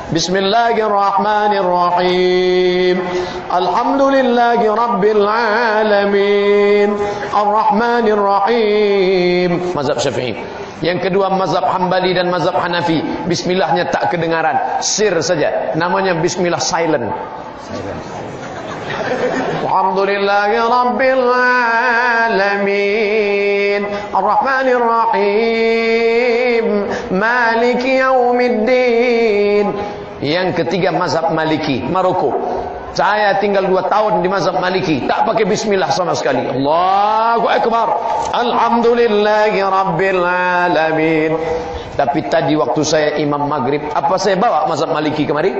Bismillahirrahmanirrahim. Alhamdulillahi rabbil alamin. Arrahmanirrahim. Mazhab Syafi'i. Yang kedua mazhab Hambali dan mazhab Hanafi. Bismillahnya tak kedengaran, sir saja. Namanya bismillah silent. Alhamdulillahi rabbil alamin. Arrahmanirrahim. Maliki yaumiddin. Yang ketiga mazhab Maliki, Maroko. Saya tinggal 2 tahun di mazhab Maliki, tak pakai bismillah sama sekali. Allahu Akbar. Alhamdulillahi rabbil alamin. Tapi tadi waktu saya imam maghrib, apa saya bawa mazhab Maliki kemari?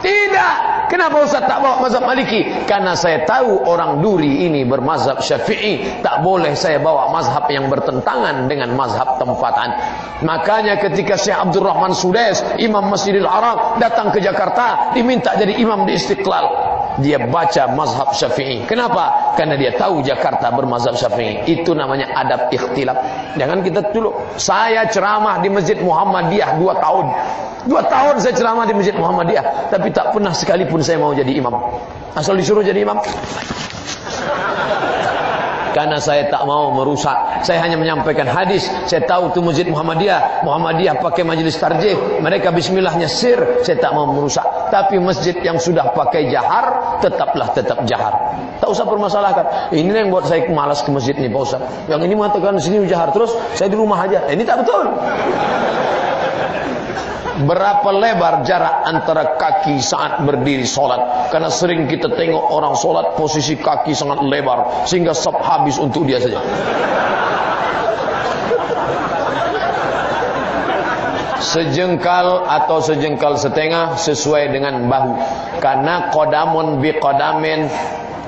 Tidak. Kenapa Ustaz tak bawa mazhab Maliki? Karena saya tahu orang duri ini bermazhab Syafi'i. Tak boleh saya bawa mazhab yang bertentangan dengan mazhab tempatan. Makanya ketika Syekh Abdul Rahman Sudais, Imam Masjidil Haram, datang ke Jakarta, diminta jadi imam di Istiqlal. dia baca mazhab Syafi'i. Kenapa? Karena dia tahu Jakarta bermazhab Syafi'i. Itu namanya adab ikhtilaf. Jangan kita dulu. Saya ceramah di Masjid Muhammadiyah 2 tahun. 2 tahun saya ceramah di Masjid Muhammadiyah, tapi tak pernah sekalipun saya mau jadi imam. Asal disuruh jadi imam. Karena saya tak mau merusak. Saya hanya menyampaikan hadis. Saya tahu tu Masjid Muhammadiyah pakai majlis tarjih, mereka bismillahnya sir. Saya tak mau merusak. Tapi masjid yang sudah pakai jahar, tetap jahar. Tak usah permasalahkan. Ini yang buat saya malas ke masjid ni Pak Ustaz. Yang ini mengatakan sini jahar terus, saya di rumah aja. Ini tak betul. Berapa lebar jarak antara kaki saat berdiri solat? Karena sering kita tengok orang solat posisi kaki sangat lebar sehingga sab habis untuk dia saja. Sejengkal atau sejengkal setengah sesuai dengan bahu. Karena qadamun bi qadamin,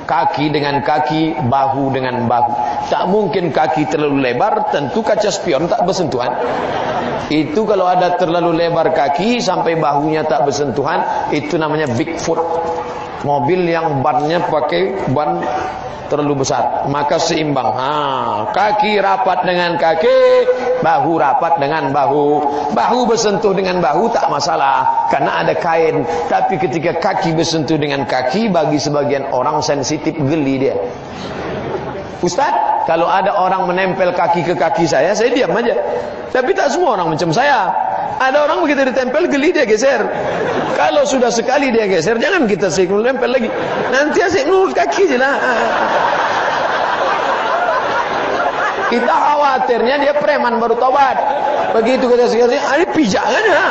kaki dengan kaki, bahu dengan bahu. Tak mungkin kaki terlalu lebar, tentu kaca spion tak bersentuhan. Itu kalau ada terlalu lebar kaki sampai bahunya tak bersentuhan, itu namanya Bigfoot. Mobil yang bannya pakai ban terlalu besar, maka seimbang. Kaki rapat dengan kaki, bahu rapat dengan bahu. Bahu bersentuh dengan bahu tak masalah, karena ada kain. Tapi ketika kaki bersentuh dengan kaki, bagi sebagian orang sensitif, geli dia. Ustaz, kalau ada orang menempel kaki ke kaki saya diam aja. Tapi tak semua orang macam saya. Ada orang begitu ditempel, geli dia geser. Kalau sudah sekali dia geser, jangan kita nempel lagi. Nanti asyik nurut kaki je lah. Kita khawatirnya dia preman baru tobat. Begitu kita sekali, ini pijakan ya.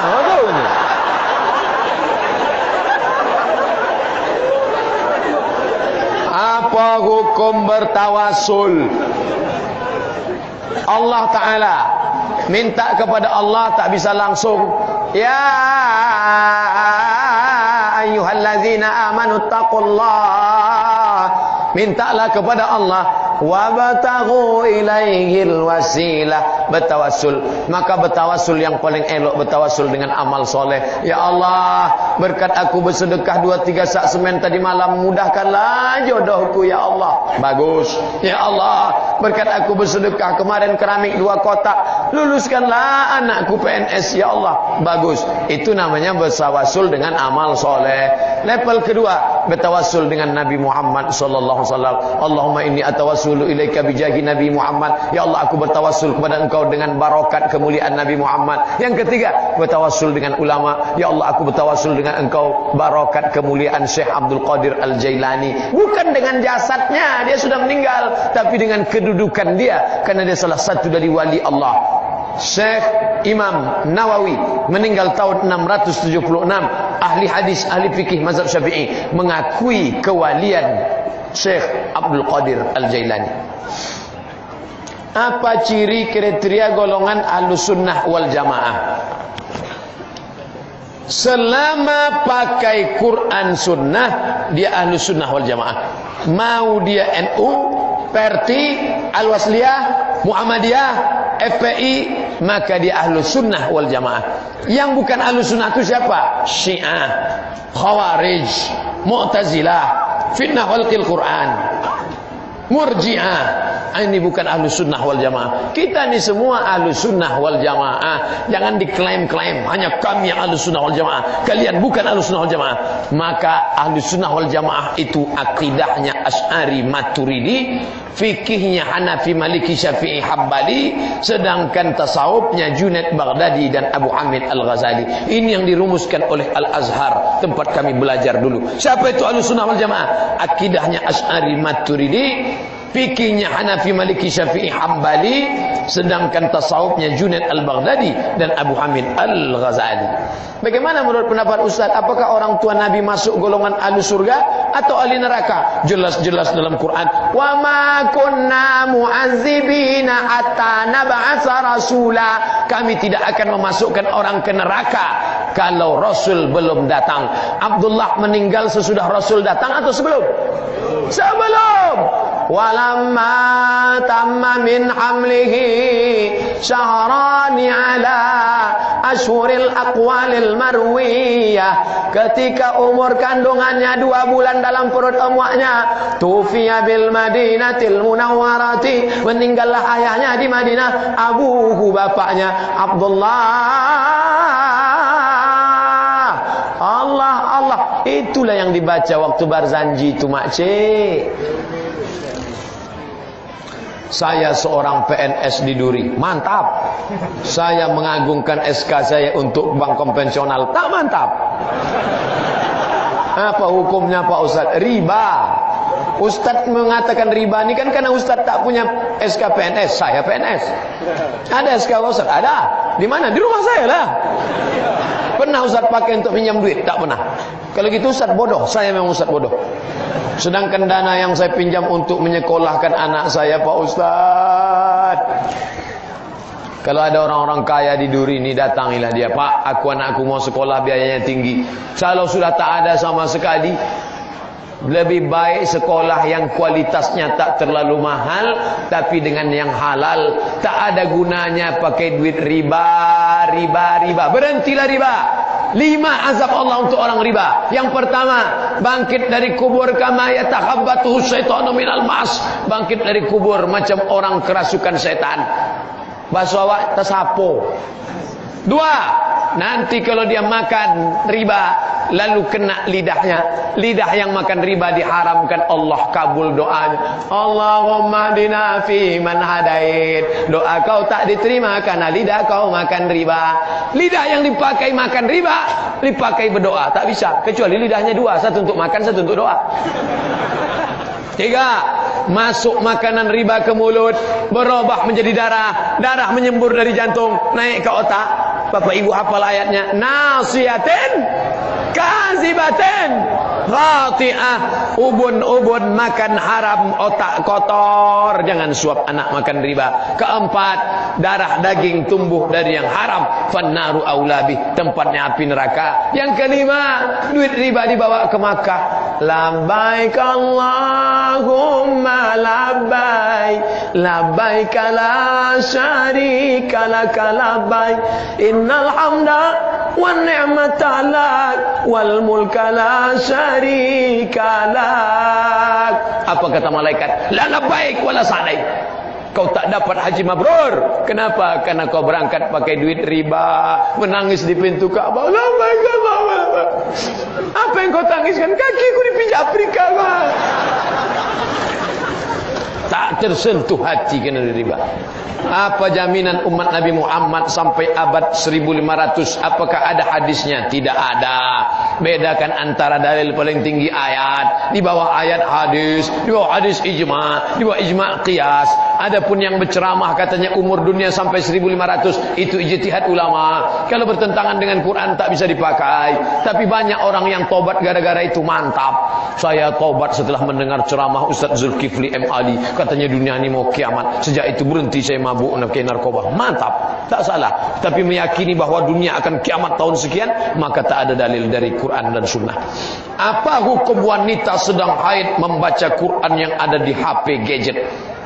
Apa hukum bertawasul? Allah Ta'ala minta kepada Allah tak bisa langsung. Ya ayyuhallazina amanu taqullah. Mintalah kepada Allah. Wabtaghu ilaihil wasilah. Bertawassul. Maka bertawassul yang paling elok, bertawassul dengan amal soleh. Ya Allah, berkat aku bersedekah 2-3 sak semen tadi malam, mudahkanlah jodohku ya Allah. Bagus. Ya Allah, berkat aku bersedekah kemarin keramik 2 kotak, luluskanlah anakku PNS ya Allah. Bagus. Itu namanya bertawassul dengan amal soleh. Level kedua, bertawassul dengan Nabi Muhammad sallallahu alaihi wasallam. Allahumma inni atawassulu ilaika bijahi Nabi Muhammad. Ya Allah, aku bertawassul kepada Engkau dengan barokat kemuliaan Nabi Muhammad. Yang ketiga, bertawassul dengan ulama. Ya Allah, aku bertawassul dengan Engkau barokat kemuliaan Syekh Abdul Qadir Al-Jailani. Bukan dengan jasadnya, dia sudah meninggal, tapi dengan kedudukan dia, karena dia salah satu dari wali Allah. Syekh Imam Nawawi meninggal tahun 676, ahli hadis, ahli fikih mazhab Syafi'i, mengakui kewalian Syekh Abdul Qadir Al-Jailani. Apa ciri kriteria golongan Ahlussunnah wal Jamaah? Selama pakai Quran Sunnah, dia Ahlussunnah wal Jamaah. Mau dia NU, Perti, Al-Wasliyah, Muhammadiyah, FPI, maka dia Ahlussunnah wal Jamaah. Yang bukan Ahlussunnah itu siapa? Syiah, Khawarij, Mu'tazilah, fitnah khalqil Quran, Murji'ah. Ini bukan Ahlussunnah wal Jamaah. Kita ni semua Ahlussunnah wal Jamaah. Jangan diklaim-klaim hanya kami yang Ahlussunnah wal Jamaah, kalian bukan Ahlussunnah wal Jamaah. Maka Ahlussunnah wal Jamaah itu akidahnya Asy'ari Maturidi, fikihnya Hanafi Maliki Syafi'i Hambali, sedangkan tasawufnya Junaid Baghdadi dan Abu Hamid Al-Ghazali. Ini yang dirumuskan oleh Al-Azhar, tempat kami belajar dulu. Siapa itu Ahlussunnah wal Jamaah? Akidahnya Asy'ari Maturidi, fikihnya Hanafi Maliki Syafi'i Hambali, sedangkan tasawufnya Junaid Al-Baghdadi dan Abu Hamid Al-Ghazali. Bagaimana menurut pendapat Ustaz? Apakah orang tua Nabi masuk golongan ahli surga atau ahli neraka? Jelas-jelas dalam Quran, wa ma kunna mu'azzibina hatta nab'atsa rasula. Kami tidak akan memasukkan orang ke neraka kalau Rasul belum datang. Abdullah meninggal sesudah Rasul datang atau sebelum? Sebelum. Walamma tamma min hamlihi syahrani ala ashuril aqwalil marwiyah, ketika umur kandungannya 2 bulan dalam perut emaknya, tufiya bil Madinatil Munawwarati, meninggallah ayahnya di Madinah, abuhu bapaknya Abdullah. Allah, itulah yang dibaca waktu Barzanji itu, makcik. Saya seorang PNS di Duri, mantap. Saya mengagungkan SK saya untuk bank konvensional, tak mantap. Apa hukumnya Pak Ustaz? Riba. Ustaz mengatakan riba ini kan karena Ustaz tak punya SK PNS. Saya PNS. Ada SK Ustaz? Ada. Di mana? Di rumah saya lah. Pernah Ustaz pakai untuk pinjam duit? Tak pernah. Kalau gitu Ustaz bodoh. Saya memang Ustaz bodoh. Sedangkan dana yang saya pinjam untuk menyekolahkan anak saya, Pak Ustaz. Kalau ada orang-orang kaya di Duri ini, datangilah dia. Pak, anakku mau sekolah, biayanya tinggi. Kalau sudah tak ada sama sekali, lebih baik sekolah yang kualitasnya tak terlalu mahal, tapi dengan yang halal. Tak ada gunanya pakai duit riba. Berhentilah riba. 5 azab Allah untuk orang riba. Yang pertama, bangkit dari kubur kama yatakhabbatuhu syaitanu minal mas. Bangkit dari kubur macam orang kerasukan setan. Bahasa awak tersapu. 2, nanti kalau dia makan riba lalu kena lidahnya, lidah yang makan riba diharamkan, Allah kabul doanya. Allahumma hdina fi man hadait. Doa kau tak diterima karena lidah kau makan riba. Lidah yang dipakai makan riba dipakai berdoa tak bisa, kecuali lidahnya 2, satu untuk makan, satu untuk doa. 3, masuk makanan riba ke mulut, berubah menjadi darah menyembur dari jantung naik ke otak. Bapak Ibu hafal ayatnya, nasiyatin kazibatin khati'ah. Ubun-ubun makan haram, otak kotor, jangan suap anak makan riba. 4, darah daging tumbuh dari yang haram, fannaru aulabi, tempatnya api neraka. Yang 5, duit riba dibawa ke Makkah. Labbaik Allahumma labbaik, labbaik la syarika laka labbaik, innal hamda wan ni'mata lak wal mulka la syarika lak. Apa kata malaikat? La labbaik wala sa'daik. Kau tak dapat haji mabrur. Kenapa? Karena kau berangkat pakai duit riba, menangis di pintu Ka'bah. Labbaik Allahumma. Apa yang kau tangiskan? Kakiku dipijak Afrika. Tak tersentuh hati kena riba. Apa jaminan umat Nabi Muhammad sampai abad 1500? Apakah ada hadisnya? Tidak ada. Bedakan antara dalil paling tinggi ayat, di bawah ayat hadis, di bawah hadis ijma', di bawah ijma' qiyas. Adapun yang berceramah katanya umur dunia sampai 1500, itu ijtihad ulama. Kalau bertentangan dengan Quran tak bisa dipakai. Tapi banyak orang yang tobat gara-gara itu, mantap. Saya tobat setelah mendengar ceramah Ustaz Zulkifli M. Ali, katanya dunia ini mau kiamat. Sejak itu berhenti saya mabuk pakai narkoba. Mantap, tak salah. Tapi meyakini bahwa dunia akan kiamat tahun sekian, maka tak ada dalil dari Quran dan Sunnah. Apa hukum wanita sedang haid membaca Quran yang ada di HP gadget?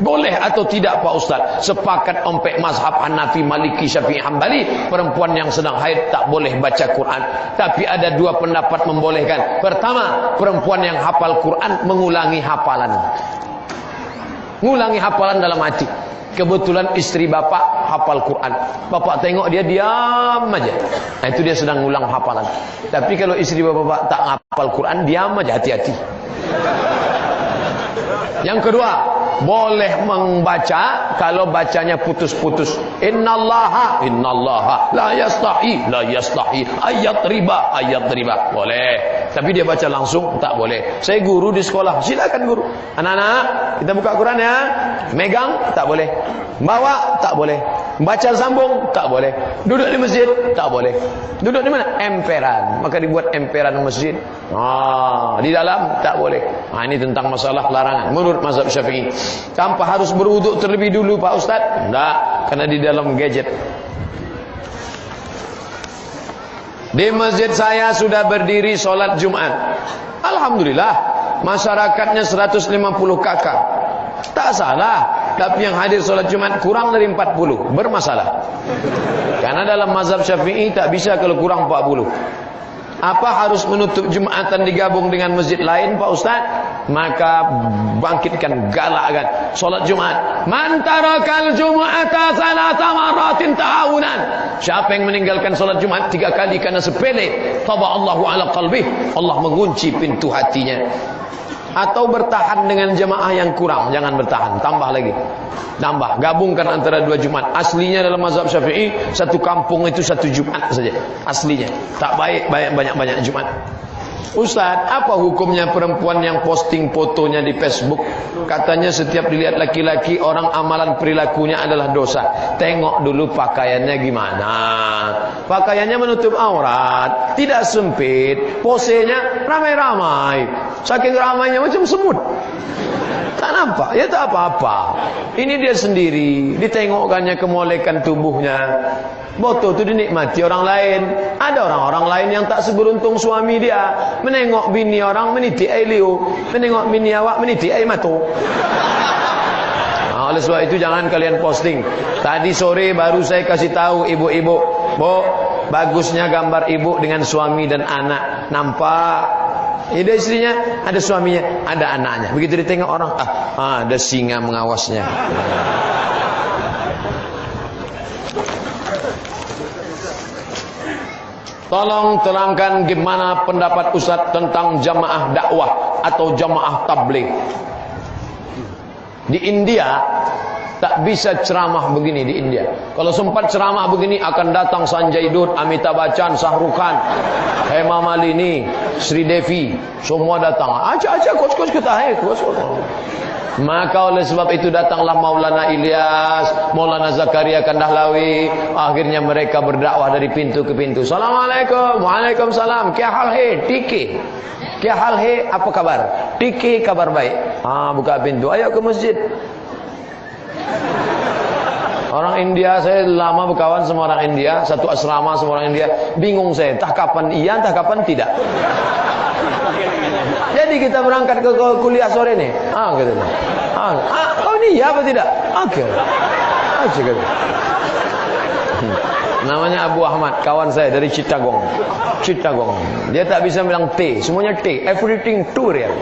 Boleh atau tidak Pak Ustaz? Sepakat ompek mazhab Hanafi, Maliki, Syafi'i, Hambali, perempuan yang sedang haid tak boleh baca Quran. Tapi ada 2 pendapat membolehkan. Pertama, perempuan yang hafal Quran mengulangi hafalan. Ngulangi hafalan dalam hati. Kebetulan istri bapak hafal Quran. Bapak tengok dia diam aja. Nah, itu dia sedang ngulang hafalan. Tapi kalau istri bapak tak hafal Quran, diam aja, hati-hati. Yang kedua, boleh membaca kalau bacanya putus-putus. Innallaha la yastahi ayat riba. Boleh. Tapi dia baca langsung tak boleh. Saya guru di sekolah, silakan guru. Anak-anak, kita buka Quran ya. Megang tak boleh. Bawa tak boleh. Baca sambung tak boleh. Duduk di masjid tak boleh. Duduk di mana? Emperan. Maka dibuat emperan masjid. Di dalam tak boleh. Ini tentang masalah larangan menurut mazhab Syafi'i. Tanpa harus berwuduk terlebih dulu Pak Ustaz? Enggak, karena di dalam gadget. Di masjid saya sudah berdiri solat Jumat. Alhamdulillah, masyarakatnya 150 kakak. Tak salah, tapi yang hadir sholat Jumat kurang dari 40, bermasalah. Karena dalam mazhab Syafi'i tak bisa kalau kurang 40. Apa harus menutup Jumatan digabung dengan masjid lain Pak Ustaz? Maka bangkitkan, galakkan sholat Jumat. Man tarakal Jum'ata salasa maratin ta'awunan. Siapa yang meninggalkan sholat Jumat 3 kali karena sepele, taba'allahu ala qalbih, Allah mengunci pintu hatinya. Atau bertahan dengan jemaah yang kurang, jangan bertahan, tambah lagi. Tambah, gabungkan antara 2 Jumat. Aslinya dalam mazhab Syafi'i, satu kampung itu 1 Jumat saja. Aslinya, tak baik banyak-banyak Jumat. Ustaz, apa hukumnya perempuan yang posting fotonya di Facebook? Katanya setiap dilihat laki-laki, orang amalan perilakunya adalah dosa. Tengok dulu pakaiannya gimana. Pakaiannya menutup aurat, tidak sempit, posenya ramai-ramai. Saking ramainya macam semut. Tak nampak, ya tak apa-apa. Ini dia sendiri, ditengokkannya kemolekan tubuhnya. Foto itu dinikmati orang lain. Ada orang-orang lain yang tak seberuntung suami dia. Menengok bini orang meniti air liu, menengok bini awak meniti air matu. Oleh sebab itu jangan kalian posting. Tadi sore baru saya kasih tahu ibu-ibu, Bu, bagusnya gambar ibu dengan suami dan anak. Nampak? Ada istrinya, ada suaminya, ada anaknya. Begitu ditengok orang, ada singa mengawasnya. Tolong terangkan gimana pendapat Ustaz tentang jamaah dakwah atau jamaah tabligh. Di India tak bisa ceramah begini di India. Kalau sempat ceramah begini akan datang Sanjay Dutt, Amitabh Bachchan, Shah Rukh Khan, Hema Malini, Sri Devi, semua datang. Aja coach kita, coach. Maka oleh sebab itu datanglah Maulana Ilyas, Maulana Zakaria Kandahlawi. Akhirnya mereka berdakwah dari pintu ke pintu. Assalamualaikum, waalaikumsalam. Kya hal hai? Tiki. Kya hal hai? Apa kabar? Tiki, kabar baik. Buka pintu. Ayo ke masjid. Orang India, saya lama berkawan sama orang India, satu asrama sama orang India. Bingung saya, entah kapan iya, entah kapan tidak. Jadi kita berangkat ke kuliah sore nih. Gitu. Kau ini iya apa tidak? Oke. Gitu. Namanya Abu Ahmad, kawan saya dari Chittagong. Dia tak bisa bilang T, semuanya T, everything to real.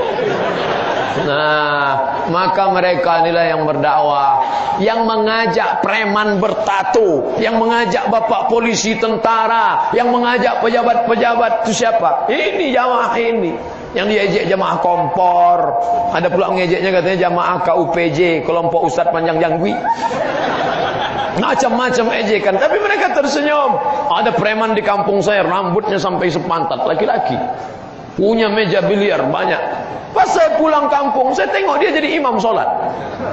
Nah, maka mereka inilah yang berdakwah, yang mengajak preman bertato, yang mengajak bapak polisi, tentara, yang mengajak pejabat-pejabat. Itu siapa? Ini jamaah ini. Yang diejek jamaah kompor. Ada pula ngejeknya katanya jamaah KUPJ, kelompok Ustadz Panjang Jangwi. Macam-macam ejekan, tapi mereka tersenyum. Ada preman di kampung saya, rambutnya sampai sepantat, laki-laki, punya meja biliar banyak. Pas saya pulang kampung, saya tengok dia jadi imam sholat.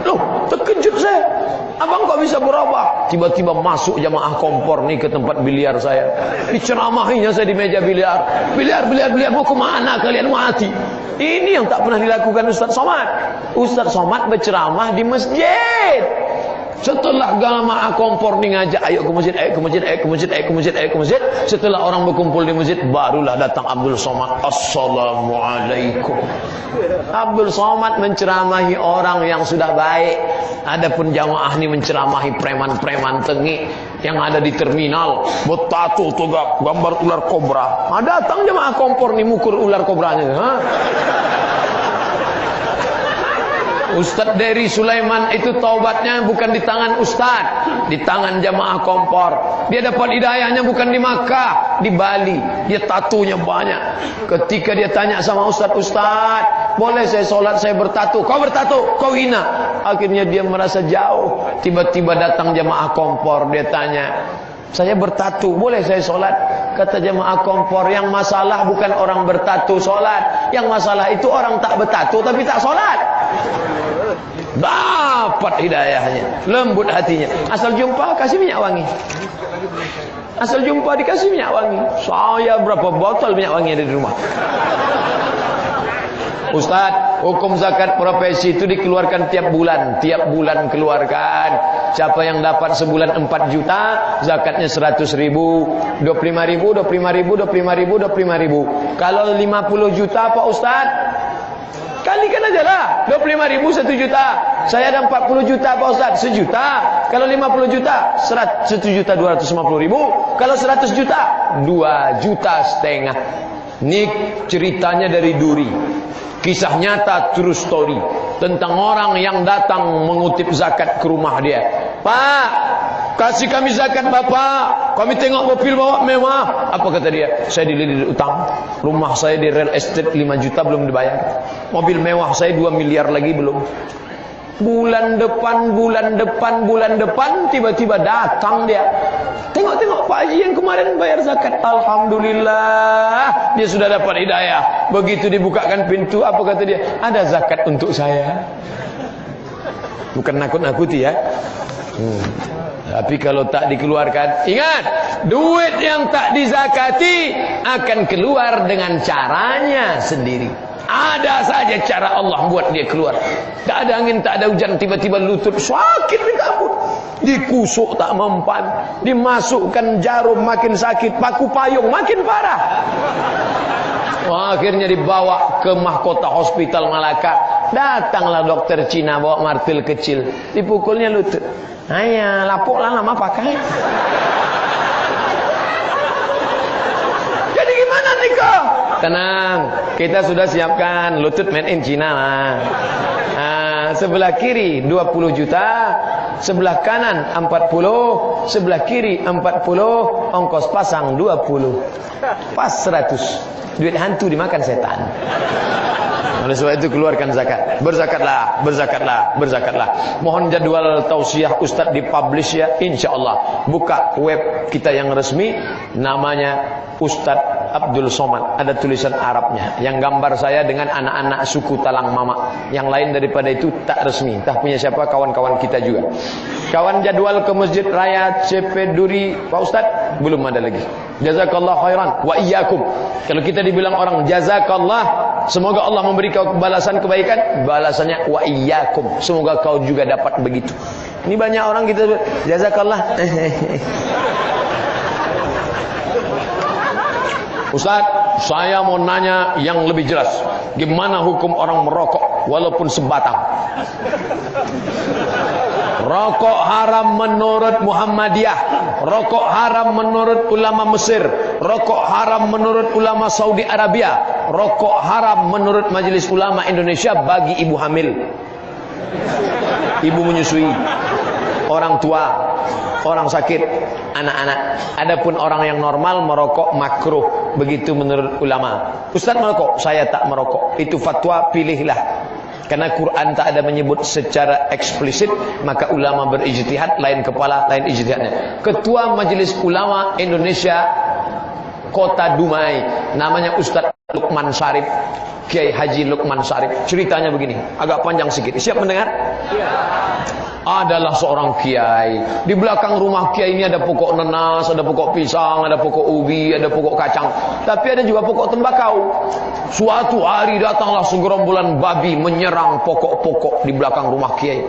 Loh, terkejut saya. Abang kok bisa berubah? Tiba-tiba masuk jamaah kompor nih ke tempat biliar saya. Diceramahinya saya di meja biliar. Biliar, mau kemana kalian mati? Ini yang tak pernah dilakukan Ustaz Somad. Ustaz Somad berceramah di masjid. Setelah jamaah kompor nih ngajak, ayo ke masjid. Setelah orang berkumpul di masjid, barulah datang Abdul Somad. Assalamualaikum. Abdul Somad menceramahi orang yang sudah baik. Adapun jamaah ini menceramahi preman-preman tengik yang ada di terminal, bertato tegap gambar ular kobra. Datang jamaah kompor nih mukur ular kobranya. Ustadz Dery Sulaiman itu taubatnya bukan di tangan Ustadz, di tangan jamaah kompor. Dia dapat hidayahnya bukan di Makkah, di Bali. Dia tatunya banyak. Ketika dia tanya sama Ustadz, boleh saya sholat, saya bertato? Kau bertato, kau hina. Akhirnya dia merasa jauh. Tiba-tiba datang jamaah kompor, dia tanya, saya bertato, boleh saya sholat? Kata jamaah kompor, yang masalah bukan orang bertato sholat, yang masalah itu orang tak bertato tapi tak sholat. Dapat hidayahnya, lembut hatinya. Asal jumpa kasih minyak wangi. Asal jumpa dikasih minyak wangi. Saya berapa botol minyak wangi ada di rumah. Ustaz, hukum zakat profesi itu dikeluarkan tiap bulan. Tiap bulan keluarkan. Siapa yang dapat sebulan 4 juta, zakatnya 100 ribu, 25 ribu, 25 ribu, 25 ribu, 25 ribu. Kalau 50 juta Pak Ustaz, Kalikan aja lah. 25.000 1 juta. Saya ada 40 juta Pak Ustaz, 1 juta. Kalau 50 juta 1.250.000. Kalau 100 juta 2,5 juta. Ini ceritanya dari Duri. Kisah nyata, true story, tentang orang yang datang mengutip zakat ke rumah dia. Pak, kasih kami zakat Bapak. Kami tengok mobil bawa mewah. Apa kata dia? Saya dililit utang. Rumah saya di real estate 5 juta belum dibayar. Mobil mewah saya 2 miliar lagi belum. Bulan depan tiba-tiba datang dia. Tengok Pak Haji yang kemarin bayar zakat. Alhamdulillah, dia sudah dapat hidayah. Begitu dibukakan pintu, apa kata dia? Ada zakat untuk saya. Bukan nakut-nakuti ya. Tapi kalau tak dikeluarkan, ingat, duit yang tak dizakati akan keluar dengan caranya sendiri. Ada saja cara Allah buat dia keluar. Tak ada angin, tak ada hujan, tiba-tiba lutut sakit minta ampun. Dikusuk tak mempan, dimasukkan jarum makin sakit, paku payung makin parah. Akhirnya dibawa ke mahkota hospital Malaka. Datanglah dokter Cina bawa martil kecil, dipukulnya lutut. Ayah, lapuklah lama pakai. Jadi gimana nih kau? Tenang, kita sudah siapkan lutut made in China lah. Sebelah kiri 20 juta, sebelah kanan 40, sebelah kiri 40, ongkos pasang 20, pas 100. Duit hantu dimakan setan. Oleh sebab itu keluarkan zakat. Berzakatlah. Mohon jadwal tausiah Ustaz dipublish ya, insyaallah. Buka web kita yang resmi, namanya Ustaz Abdul Somad. Ada tulisan Arabnya. Yang gambar saya dengan anak-anak suku Talang Mama. Yang lain daripada itu tak resmi. Entah punya siapa, kawan-kawan kita juga. Kawan jadwal ke Masjid Raya CP Duri Pak Ustaz belum ada lagi. Jazakallah khairan wa iyyakum. Kalau kita dibilang orang jazakallah, semoga Allah memberi kau balasan kebaikan, balasannya wa iyyakum. Semoga kau juga dapat begitu. Ini banyak orang kita jazakallah. Ustaz, saya mau nanya yang lebih jelas. Gimana hukum orang merokok walaupun sebatang? Rokok haram menurut Muhammadiyah, rokok haram menurut ulama Mesir, rokok haram menurut ulama Saudi Arabia, rokok haram menurut Majelis Ulama Indonesia bagi ibu hamil, ibu menyusui, orang tua, orang sakit, anak-anak. Adapun orang yang normal merokok makruh, begitu menurut ulama. Ustaz merokok, saya tak merokok. Itu fatwa, pilihlah. Karena Quran tak ada menyebut secara eksplisit, maka ulama berijtihad, lain kepala, lain ijtihadnya. Ketua Majelis Ulama Indonesia Kota Dumai, namanya Ustaz Lukman Syarif, Kiai Haji Lukman Syarif. Ceritanya begini, agak panjang sedikit. Siap mendengar? Iya. Adalah seorang kiai. Di belakang rumah kiai ini ada pokok nanas, ada pokok pisang, ada pokok ubi, ada pokok kacang. Tapi ada juga pokok tembakau. Suatu hari datanglah segerombolan babi menyerang pokok-pokok di belakang rumah kiai.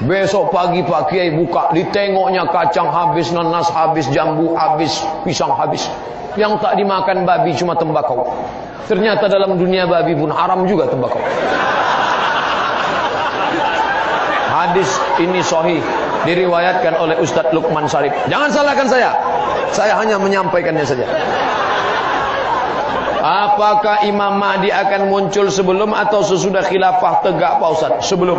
Besok pagi Pak Kiai buka, ditengoknya kacang habis, nanas habis, jambu habis, pisang habis. Yang tak dimakan babi cuma tembakau. Ternyata dalam dunia babi pun haram juga tembakau. Hadis ini sahih, diriwayatkan oleh Ustaz Lukman Syarif. Jangan salahkan saya hanya menyampaikannya saja. Apakah Imam Mahdi akan muncul sebelum atau sesudah khilafah tegak Pak Ustaz? Sebelum.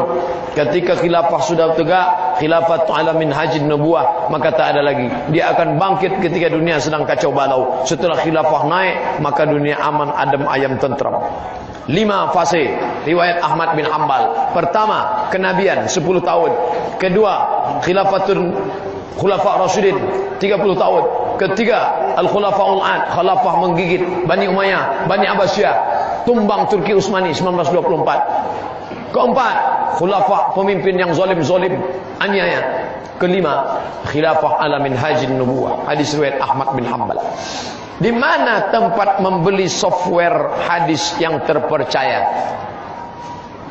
Ketika khilafah sudah tegak, khilafat ala minhajin nubuwah, maka tak ada lagi. Dia akan bangkit ketika dunia sedang kacau balau. Setelah khilafah naik, maka dunia aman, adem, ayam, tentram. 5 fase riwayat Ahmad bin Hanbal. Pertama, kenabian 10 tahun. Kedua, khulafah Rasyidin 30 tahun. Ketiga, al-khulafaul ad, khalafah menggigit Bani Umayyah, Bani Abbasiyah, tumbang Turki Utsmani 1924. Keempat, khulafah pemimpin yang zalim-zalim, aniaya. Kelima, khilafah ala minhajin nubuwah. Hadis riwayat Ahmad bin Hanbal. Di mana tempat membeli software hadis yang terpercaya?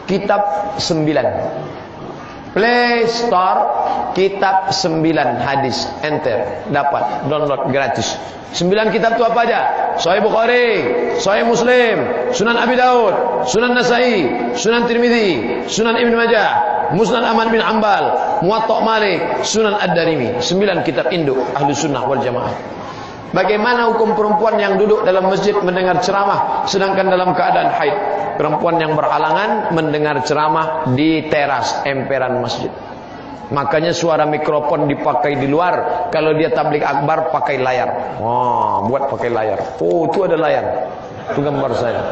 Kitab 9. Play Store Kitab 9 hadis. Enter, dapat download gratis. 9 kitab itu apa aja? Sahih Bukhari, Sahih Muslim, Sunan Abi Daud, Sunan Nasai, Sunan Tirmidzi, Sunan Ibn Majah, Musnad Ahmad bin Hanbal, Muwatta Malik, Sunan Ad-Darimi. 9 kitab induk Ahlu Sunnah wal Jamaah. Bagaimana hukum perempuan yang duduk dalam masjid mendengar ceramah sedangkan dalam keadaan haid? Perempuan yang berhalangan mendengar ceramah di teras emperan masjid. Makanya suara mikrofon dipakai di luar. Kalau dia tabligh akbar pakai layar. Wah, buat pakai layar. Oh, itu ada layar. Itu gambar saya.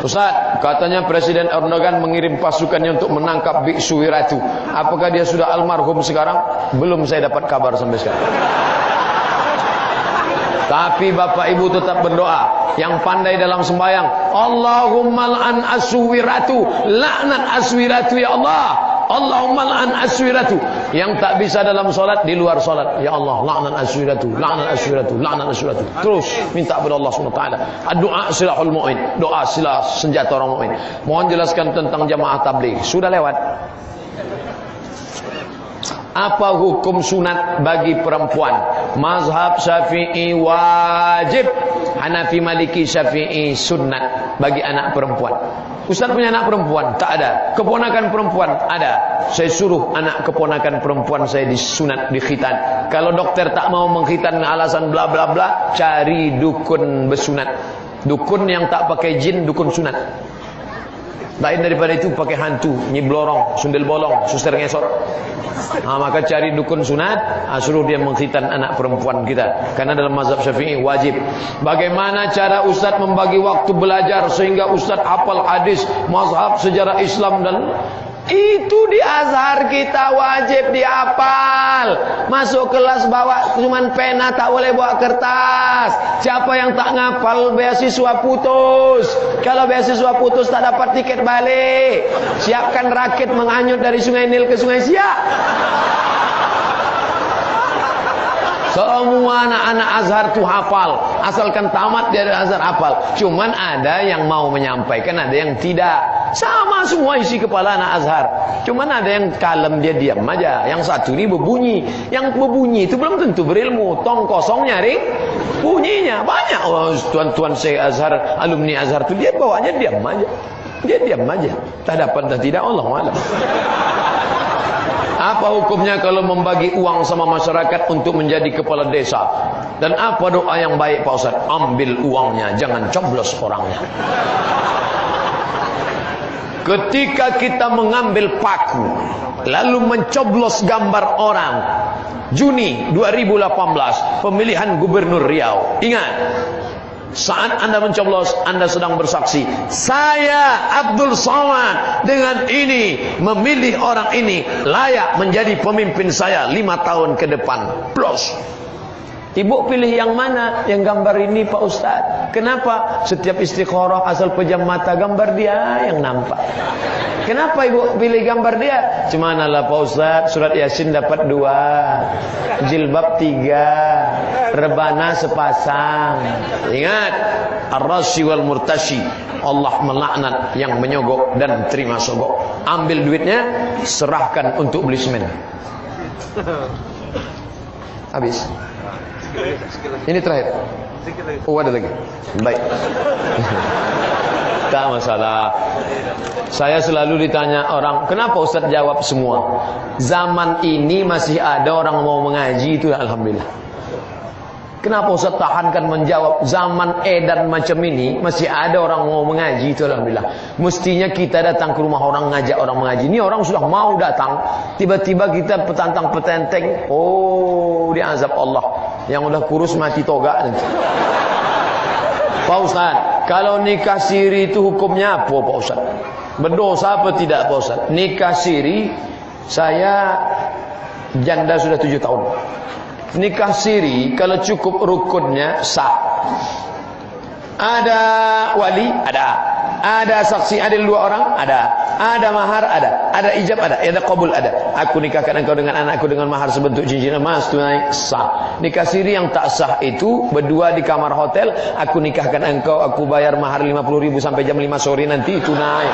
Ustaz, katanya Presiden Erdogan mengirim pasukannya untuk menangkap biksu Wiratu. Apakah dia sudah almarhum sekarang? Belum saya dapat kabar sampai sekarang. Tapi Bapak Ibu tetap berdoa. Yang pandai dalam sembahyang, Allahumma la'an aswiratu, laknat aswiratu ya Allah. Allahumma la'an aswiratu. Yang tak bisa dalam solat, di luar solat, ya Allah, laknat aswiratu, laknat aswiratu, laknat aswiratu. Terus minta kepada Allah SWT. Doa silahul mu'min, doa silah senjata orang mu'min. Mohon jelaskan tentang jamaah tabligh. Sudah lewat. Apa hukum sunat bagi perempuan? Mazhab Syafi'i wajib, Hanafi, Maliki, Syafi'i sunat bagi anak perempuan. Ustaz punya anak perempuan? Tak ada. Keponakan perempuan? Ada. Saya suruh anak keponakan perempuan saya disunat, dikhitan. Kalau dokter tak mau mengkhitan alasan bla bla bla, cari dukun bersunat. Dukun yang tak pakai jin, dukun sunat. Lain daripada itu pakai hantu, nyiblorong, sundel bolong, suster ngesot. Maka cari dukun sunat, suruh dia mengkhitan anak perempuan kita. Karena dalam mazhab Syafi'i wajib. Bagaimana cara Ustaz membagi waktu belajar sehingga Ustaz hafal hadis, mazhab, sejarah Islam dan itu di Azhar kita wajib dihafal. Masuk kelas bawa cuman pena, tak boleh bawa kertas. Siapa yang tak ngapal beasiswa putus. Kalau beasiswa putus tak dapat tiket balik. Siapkan rakit menghanyut dari Sungai Nil ke Sungai Siak. Semua anak-anak Azhar tuh hafal. Asalkan tamat dia dari Azhar hafal. Cuman ada yang mau menyampaikan, ada yang tidak. Sama semua isi kepala anak Azhar. Cuman ada yang kalem, dia diam aja. Yang satu ini berbunyi. Yang berbunyi itu belum tentu berilmu. Tong kosong nyaring bunyinya. Banyak tuan-tuan saya Azhar, alumni Azhar tuh dia bawanya diam aja. Dia diam aja. Tak dapat dan tidak, Allah malam. Apa hukumnya kalau membagi uang sama masyarakat untuk menjadi kepala desa? Dan apa doa yang baik Pak Ustaz? Ambil uangnya, jangan coblos orangnya. Ketika kita mengambil paku lalu mencoblos gambar orang, Juni 2018 pemilihan gubernur Riau. Ingat, saat Anda mencoblos, Anda sedang bersaksi, saya Abdul Somad dengan ini memilih orang ini layak menjadi pemimpin saya 5 tahun ke depan. Plus, Ibu pilih yang mana? Yang gambar ini Pak Ustaz. Kenapa? Setiap istikharah asal pejam mata gambar dia yang nampak. Kenapa Ibu pilih gambar dia? Cumanalah Pak Ustaz, surat Yasin dapat 2, jilbab 3, rebana sepasang. Ingat, ar-rashi wal murtashi, Allah melaknat yang menyogok dan terima sogok. Ambil duitnya, serahkan untuk beli semen. Habis. Ini terakhir. Oh, ada lagi. Baik. Tak masalah. Saya selalu ditanya orang, kenapa Ustaz jawab semua? Zaman ini masih ada orang mau mengaji, itu alhamdulillah. Kenapa Ustaz tahankan menjawab? Zaman edan macam ini masih ada orang mau mengaji, itu alhamdulillah. Mestinya kita datang ke rumah orang, ngajak orang mengaji. Ini orang sudah mau datang, tiba-tiba kita petantang petenteng. Oh, dia azab Allah. Yang udah kurus mati toga nanti. Pak Ustaz, kalau nikah siri itu hukumnya apa Pak Ustaz? Berdosa apa tidak Pak Ustaz? Nikah siri, saya janda sudah 7 tahun. Nikah siri kalau cukup rukunnya sah. Ada wali, ada saksi adil 2 orang, ada mahar, ada ijab, ada qabul, ada. Aku nikahkan engkau dengan anakku dengan mahar sebentuk cincin emas tunai, sah. Nikah siri yang tak sah itu berdua di kamar hotel, aku nikahkan engkau, aku bayar mahar 50.000 sampai jam 5 sore nanti tunai.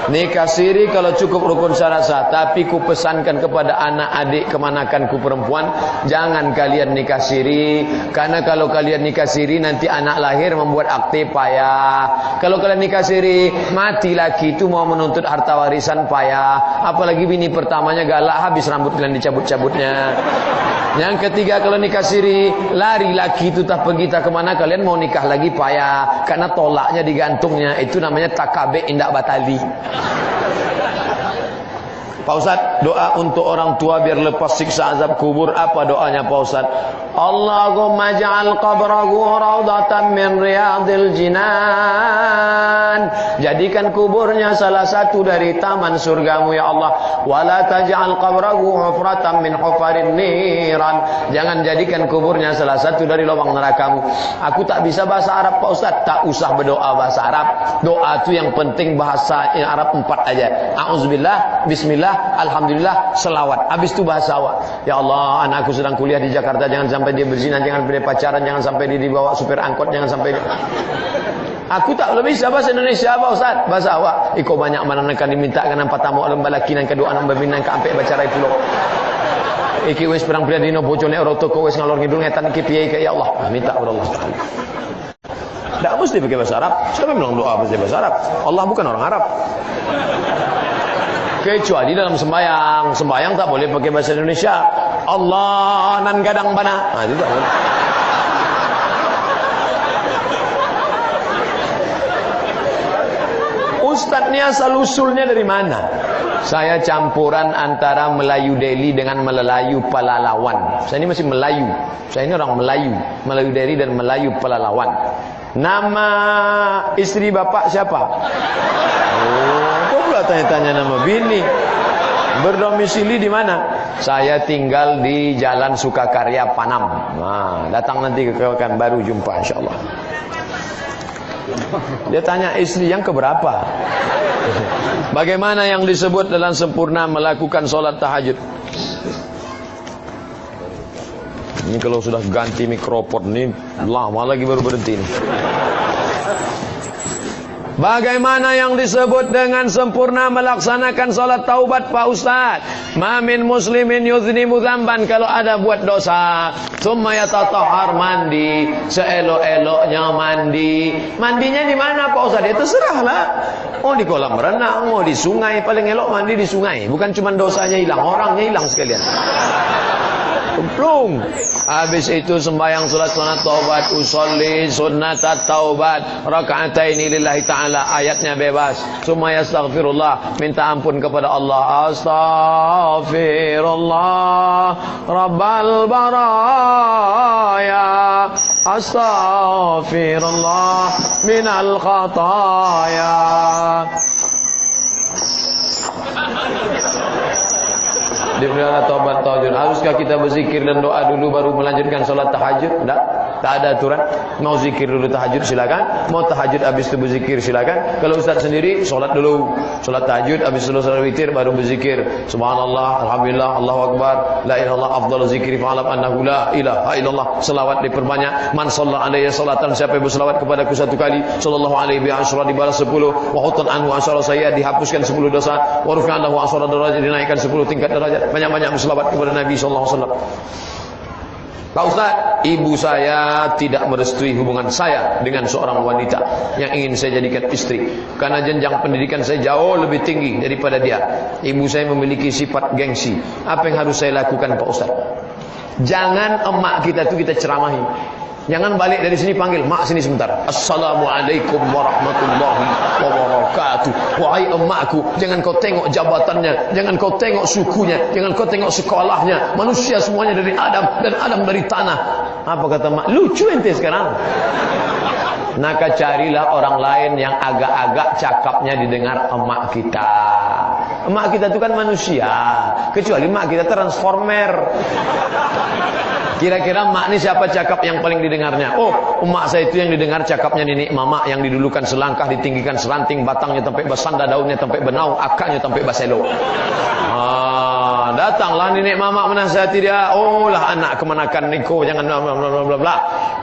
Nikah siri kalau cukup rukun syarat sah. Tapi ku pesankan kepada anak adik kemanakanku perempuan, jangan kalian nikah siri. Karena kalau kalian nikah siri nanti anak lahir membuat akte payah. Kalau kalian nikah siri, mati laki itu mau menuntut harta warisan payah. Apalagi bini pertamanya galak, habis rambut kalian dicabut-cabutnya. Yang ketiga, kalau nikah siri, lari laki itu tak pergi tak kemana, kalian mau nikah lagi payah. Karena tolaknya digantungnya, itu namanya takabe indak batali. Pak Ustaz, doa untuk orang tua biar lepas siksa azab kubur, apa doanya Pak Ustaz? Allahumma ja'al qabrahu raudatan min riyadil jinan. Jadikan kuburnya salah satu dari taman surgamu ya Allah. Wala taj'al qabrahu hufratan min hufarin niran. Jangan jadikan kuburnya salah satu dari lubang nerakamu. Aku tak bisa bahasa Arab Pak Ustaz. Tak usah berdoa bahasa Arab. Doa itu yang penting bahasa Arab 4 aja. A'udzubillah, bismillah, alhamdulillah, selawat. Habis itu bahasa awak. Ya Allah, anakku sedang kuliah di Jakarta, jangan sampai dia berzina, jangan sampai dia pacaran, jangan sampai dia dibawa supir angkot, jangan sampai dia... Aku tak lebih bisa bahasa Indonesia Pak Ustaz. Bahasa awak. Iko banyak mana nak diminta kan nampak tamu alam balakinan kedua anak berminang ke ampe baca rai pulau. Iki wis perang priadino bojone ora toko wis ngalor ngidul ngetan iki piye ya Allah. Minta kepada Allah Taala. Tak mesti pakai bahasa Arab. Siapa bilang doa pakai bahasa Arab? Allah bukan orang Arab. Kecuali dalam sembahyang. Sembahyang tak boleh pakai bahasa Indonesia. Allah nan gadang bana. Nah, itu tak boleh. Ustadznya asal usulnya dari mana? Saya campuran antara Melayu Delhi dengan Melayu Pelalawan. Saya ini masih Melayu. Saya ini orang Melayu. Melayu Delhi dan Melayu Pelalawan. Nama istri bapak siapa? Oh, kok pula tanya-tanya nama bini? Berdomisili di mana? Saya tinggal di Jalan Sukakarya Panam. Nah, datang nanti ke Kawakan Baru jumpa insyaallah. Dia tanya istri yang keberapa? Bagaimana yang disebut dalam sempurna melakukan sholat tahajud? Ini kalau sudah ganti mikrofon ini lama lagi baru berhenti ini. Bagaimana yang disebut dengan sempurna melaksanakan sholat taubat Pak Ustaz? Mamin muslimin yuznibu dzamban, kalau ada buat dosa, summa yatatahhar, mandi, seelok-eloknya mandi. Mandinya di mana Pak Ustaz? Ya terserahlah. Oh di kolam renang, oh di sungai, paling elok mandi di sungai. Bukan cuma dosanya hilang, orangnya hilang sekalian. Belum. Habis itu sembahyang salat sunat taubat, usolli sunnat taubat, raka'ataini lillahi ta'ala, ayatnya bebas. Summa yastaghfirullah, minta ampun kepada Allah. Astaghfirullah rabbal baraya, astaghfirullah minal khataya. Diberikan taubat tahajud. Haruskah kita berzikir dan doa dulu baru melanjutkan sholat tahajud? Tak ada aturan. Mau zikir dulu tahajud silakan. Mau tahajud habis itu berzikir silakan. Kalau ustaz sendiri sholat dulu, sholat tahajud habis itu sholat witir baru berzikir. Subhanallah, alhamdulillah, Allahu akbar, la ilaha illallah, afdhalu zikri fa'alam annahu la ilaha illallah. Selawat diperbanyak. Man shalla alaihi salatan, siapa yang berselawat kepadaku 1 kali, sallallahu alaihi bi asyra, dibalas 10. Wa hutan anhu asyra sayyi'at, dihapuskan 10 dosa. Wa rufi'a lahu asyra darajat, dinaikkan 10 tingkat derajat. Banyak-banyak berselawat kepada Nabi sallallahu alaihi wasallam. Pak Ustaz, ibu saya tidak merestui hubungan saya dengan seorang wanita yang ingin saya jadikan istri. Karena jenjang pendidikan saya jauh lebih tinggi daripada dia. Ibu saya memiliki sifat gengsi. Apa yang harus saya lakukan Pak Ustaz? Jangan emak kita itu kita ceramahi. Jangan balik dari sini panggil, mak sini sebentar. Assalamualaikum warahmatullahi wabarakatuh. Wahai emakku, jangan kau tengok jabatannya, jangan kau tengok sukunya, jangan kau tengok sekolahnya. Manusia semuanya dari Adam dan Adam dari tanah. Apa kata mak? Lucu ente sekarang. Maka carilah orang lain yang agak-agak cakapnya didengar emak kita. Emak kita itu kan manusia. Kecuali emak kita transformer. Kira-kira emak ini siapa cakap yang paling didengarnya? Oh, emak saya itu yang didengar cakapnya nenek mama, yang didulukan selangkah, ditinggikan seranting, batangnya sampai bersanda, daunnya sampai benau, akarnya sampai baselo. datanglah nenek mamak menasihati dia. Oh lah anak kemanakan niko, jangan bla bla bla bla bla.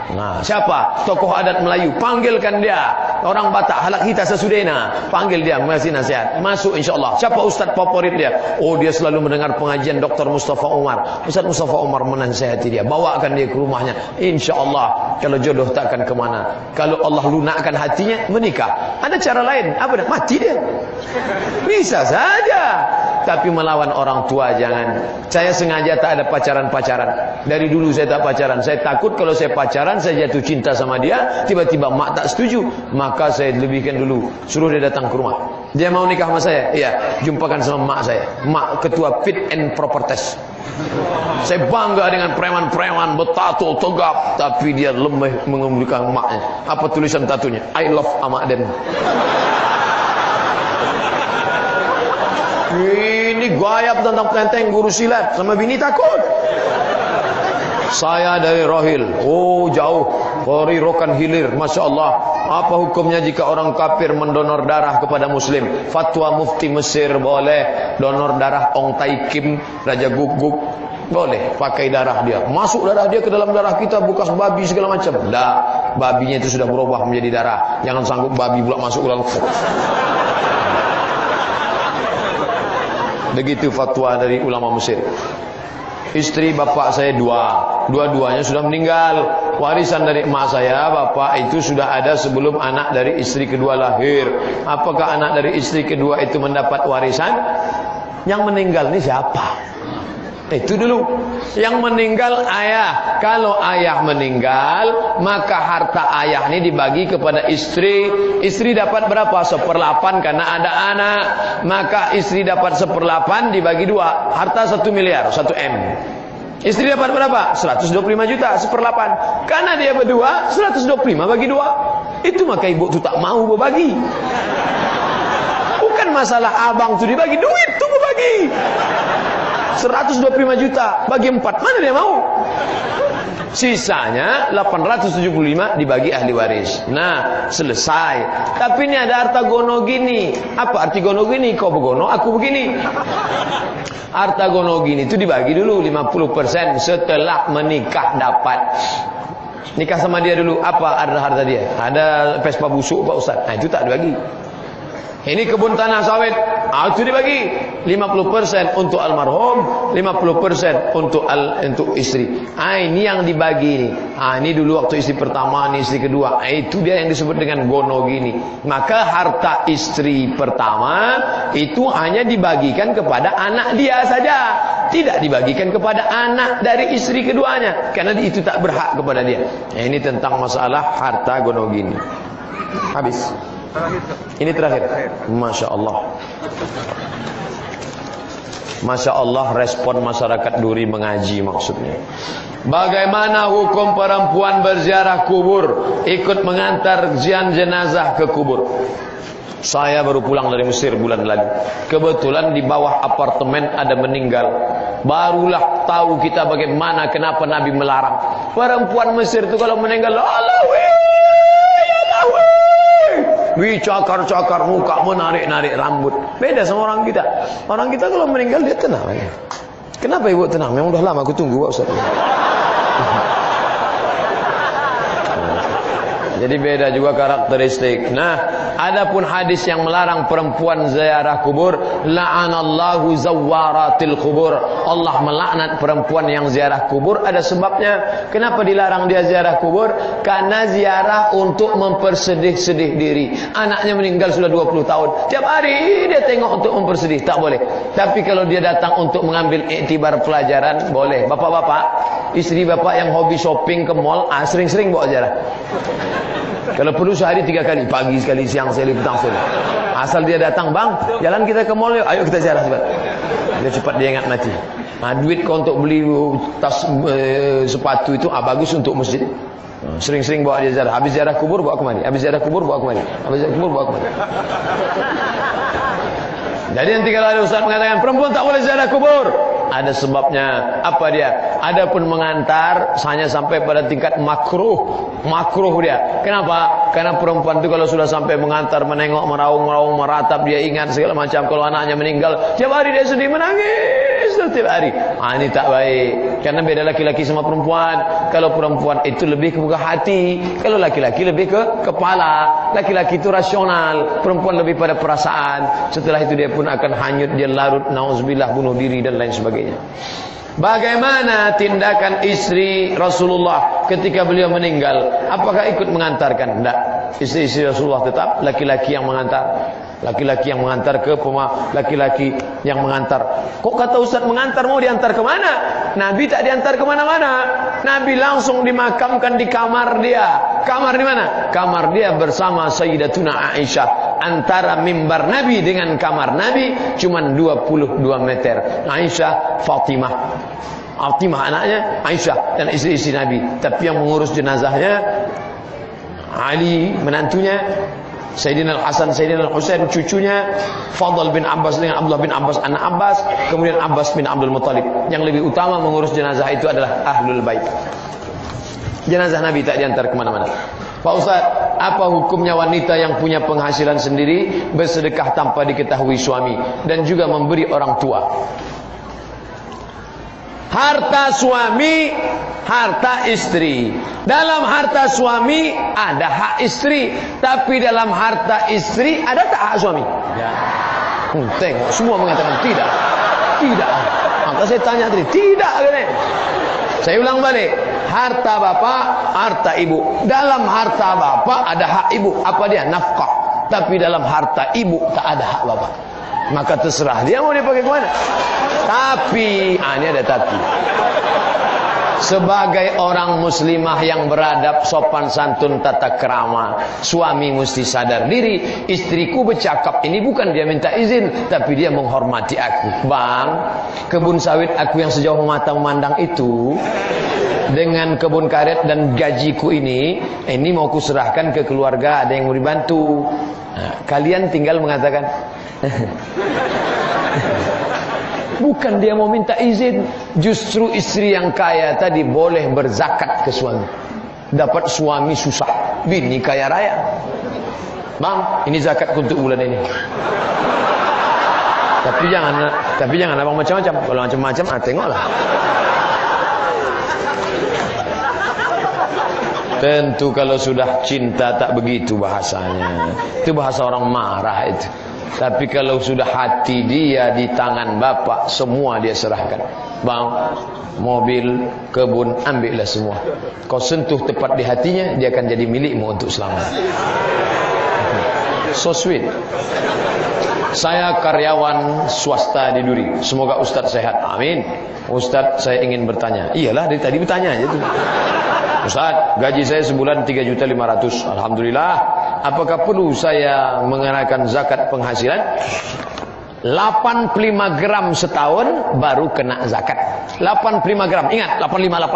Nah, siapa? Tokoh adat Melayu. Panggilkan dia. Orang Batak, halak kita sesudena. Panggil dia, mengasih nasihat. Masuk insyaAllah. Siapa ustaz favorit dia? Oh, dia selalu mendengar pengajian Dr. Mustafa Umar. Ustaz Mustafa Umar menasihati dia. Bawakan dia ke rumahnya. InsyaAllah, kalau jodoh takkan kemana. Kalau Allah lunakkan hatinya, menikah. Ada cara lain. Apa dah? Mati dia. Bisa saja. Tapi melawan orang tua jangan. Saya sengaja tak ada pacaran-pacaran. Dari dulu saya tak pacaran. Saya takut kalau saya pacaran, saya jatuh cinta sama dia, tiba-tiba mak tak setuju. Maka saya lebihkan dulu. Suruh dia datang ke rumah. Dia mau nikah sama saya? Iya. Jumpakan sama mak saya. Mak ketua fit and proper test. Saya bangga dengan preman-preman bertato tegap, tapi dia lemah mengemudikan maknya. Apa tulisan tatunya? I love Ahmad Den. Ini gayap tentang penteng guru silat sama bini takut. Saya dari Rohil. Oh jauh. Dari Rokan Hilir. Masya Allah. Apa hukumnya jika orang kafir mendonor darah kepada muslim? Fatwa mufti Mesir boleh. Donor darah Ong Tai Kim, Raja Guguk, boleh pakai darah dia. Masuk darah dia ke dalam darah kita, bekas babi segala macam. Dah, babinya itu sudah berubah menjadi darah. Jangan sanggup babi pula masuk ke dalam. Begitu fatwa dari ulama Mesir. Istri bapak saya dua-duanya sudah meninggal. Warisan dari emak saya, bapak itu sudah ada sebelum anak dari istri kedua lahir. Apakah anak dari istri kedua itu mendapat warisan? Yang meninggal ini siapa? Itu dulu. Yang meninggal ayah. Kalau ayah meninggal, maka harta ayah ini dibagi kepada istri. Istri dapat berapa? 1/8 karena ada anak. Maka istri dapat 1/8 dibagi 2. Harta 1 miliar, 1 M. Istri dapat berapa? 125 juta, 1/8. Karena dia berdua, 125 bagi 2. Itu maka ibu tu tak mau berbagi. Bukan masalah abang tu dibagi, duit tu berbagi. 125 juta bagi 4, mana dia mau? Sisanya 875 dibagi ahli waris. Nah, selesai. Tapi ini ada harta gono gini. Apa arti gono gini? Kau begono, aku begini. Harta gono gini itu dibagi dulu 50% setelah menikah dapat. Nikah sama dia dulu, apa ada harta dia? Ada Vespa busuk Pak Ustaz. Nah, itu tak dibagi. Ini kebun tanah sawit, itu dibagi 50% untuk almarhum, 50% untuk istri. Ini yang dibagi ini. Ini dulu waktu istri pertama, ini istri kedua. Itu dia yang disebut dengan gono gini. Maka harta istri pertama itu hanya dibagikan kepada anak dia saja, tidak dibagikan kepada anak dari istri keduanya, karena itu tak berhak kepada dia. Ini tentang masalah harta gono gini. Habis. Ini terakhir. Masya Allah. Masya Allah, respon masyarakat Duri mengaji maksudnya. Bagaimana hukum perempuan berziarah kubur, ikut mengantar jenazah ke kubur? Saya baru pulang dari Mesir bulan lalu. Kebetulan di bawah apartemen ada meninggal. Barulah tahu kita bagaimana kenapa Nabi melarang. Perempuan Mesir itu kalau meninggal, wih, cakar-cakar muka, menarik-narik rambut. Beda sama orang kita. Orang kita kalau meninggal dia tenang aja. Kenapa ibu tenang? Memang udah lama aku tunggu Pak Ustaz. Jadi beda juga karakteristik. Nah, adapun hadis yang melarang perempuan ziarah kubur, la'anallahu zawwaratil kubur. Allah melaknat perempuan yang ziarah kubur. Ada sebabnya. Kenapa dilarang dia ziarah kubur? Karena ziarah untuk mempersedih-sedih diri. Anaknya meninggal sudah 20 tahun. Tiap hari dia tengok untuk mempersedih. Tak boleh. Tapi kalau dia datang untuk mengambil iktibar pelajaran, boleh. Bapak-bapak, istri bapak yang hobi shopping ke mall, sering-sering bawa ziarah. Kalau perlu sehari 3 kali, pagi sekali, siang sekali, petang sekali. Asal dia datang, bang, jalan kita ke mall yuk, ayo kita ziarah cepat. Dia cepat dia ingat mati. Duit kau untuk beli tas sepatu itu bagus untuk masjid. Sering-sering bawa dia ziarah. Habis ziarah kubur bawa kemari. Habis ziarah kubur bawa kemari. Habis ziarah kubur bawa kemari. Jadi nanti kalau ada ustaz mengatakan perempuan tak boleh ziarah kubur, ada sebabnya. Apa dia? Adapun mengantar hanya sampai pada tingkat makruh dia. Kenapa? Karena perempuan itu kalau sudah sampai mengantar, menengok, meraung, meratap, dia ingat segala macam. Kalau anaknya meninggal, tiap hari dia sedih menangis. nangis setiap hari. Ini tak baik. Karena beda laki-laki sama perempuan. Kalau perempuan itu lebih ke buka hati, kalau laki-laki lebih ke kepala. Laki-laki itu rasional, perempuan lebih pada perasaan. Setelah itu dia pun akan hanyut, dia larut, nauzubillah, bunuh diri dan lain sebagainya. Bagaimana tindakan istri Rasulullah ketika beliau meninggal? Apakah ikut mengantarkan? Tidak. Istri-istri Rasulullah tetap laki-laki yang mengantar. Laki-laki yang mengantar ke laki-laki yang mengantar. Kok kata Ustaz mengantar, mau diantar ke mana? Nabi tak diantar ke mana-mana. Nabi langsung dimakamkan di kamar dia. Kamar di mana? Kamar dia bersama Sayyidatuna Aisyah. Antara mimbar Nabi dengan kamar Nabi cuman 22 meter. Aisyah, Fatimah anaknya, Aisyah dan istri-istri Nabi. Tapi yang mengurus jenazahnya Ali menantunya, Sayyidina Al-Hasan, Sayyidina Al-Husain cucunya, Fadl bin Abbas dengan Abdullah bin Abbas anak Abbas, kemudian Abbas bin Abdul Muttalib. Yang lebih utama mengurus jenazah itu adalah Ahlul Bait. Jenazah Nabi tak diantar kemana-mana. Pak Ustaz, apa hukumnya wanita yang punya penghasilan sendiri bersedekah tanpa diketahui suami dan juga memberi orang tua? Harta suami, harta istri. Dalam harta suami ada hak istri, tapi dalam harta istri ada tak hak suami? Ya. Tengok, semua mengatakan tidak. Tidak. Maka saya tanya tadi, tidak kan? Saya ulang balik. Harta bapak, harta ibu. Dalam harta bapak ada hak ibu. Apa dia? Nafkah. Tapi dalam harta ibu tak ada hak bapak. Maka terserah dia mau dipakai ke mana. Tapi, ini ada tapi. Sebagai orang muslimah yang beradab, sopan santun, tata krama, suami mesti sadar diri. Istriku bercakap ini bukan dia minta izin, tapi dia menghormati aku. Bang, kebun sawit aku yang sejauh mata memandang itu, dengan kebun karet dan gajiku ini mau kuserahkan ke keluarga, ada yang mau dibantu. Nah, kalian tinggal mengatakan bukan dia mau minta izin. Justru istri yang kaya tadi boleh berzakat ke suami. Dapat suami susah, bini kaya raya. Bang, ini zakat untuk bulan ini. Tapi jangan abang macam-macam. Kalau macam-macam, tengoklah. Tentu kalau sudah cinta tak begitu bahasanya. Itu bahasa orang marah itu. Tapi kalau sudah hati dia di tangan bapak, semua dia serahkan. Bang, mobil, kebun, ambillah semua. Kau sentuh tepat di hatinya, dia akan jadi milikmu untuk selamanya. So sweet. Saya karyawan swasta di Duri. Semoga Ustaz sehat. Amin. Ustaz, saya ingin bertanya. Iyalah, dari tadi bertanya aja tuh. Ustaz, gaji saya sebulan 3.500.000. Alhamdulillah. Apakah perlu saya mengenakan zakat penghasilan? 85 gram setahun baru kena zakat. 85 gram. Ingat, 85.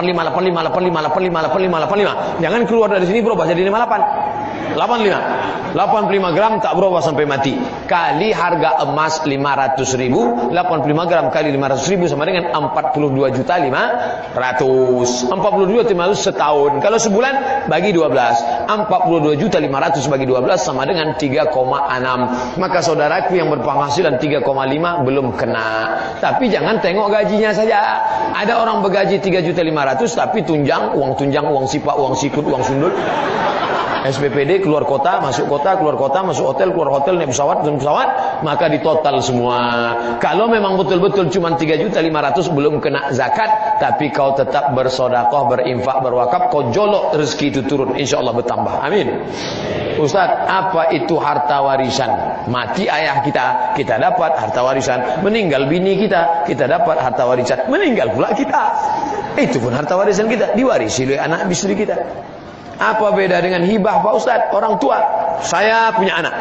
Jangan keluar dari sini berubah jadi 58. 85 gram tak berubah sampai mati. Kali harga emas 500.000, 85 gram kali 500.000 sama dengan 42.500.000. 42.500 setahun. Kalau sebulan bagi 12, 42.500 bagi 12 sama dengan 3,6. Maka saudaraku yang berpenghasilan 3,5 belum kena. Tapi jangan tengok gajinya saja. Ada orang bergaji 3.500.000 tapi tunjang, uang sipak, uang sikut, uang sundut. SPPD keluar kota, masuk kota, keluar kota, masuk hotel, keluar hotel, naik pesawat, turun pesawat, maka ditotal semua. Kalau memang betul-betul cuma 3.500.000 belum kena zakat, tapi kau tetap bersedekah, berinfak, berwakaf, kau jolok rezeki itu turun, insyaallah bertambah. Amin. Ustaz, apa itu harta warisan? Mati ayah kita, kita dapat harta warisan. Meninggal bini kita, kita dapat harta warisan. Meninggal pula kita, itu pun harta warisan kita, diwarisi oleh anak istri kita. Apa beda dengan hibah Pak Ustaz? Orang tua, saya punya anak.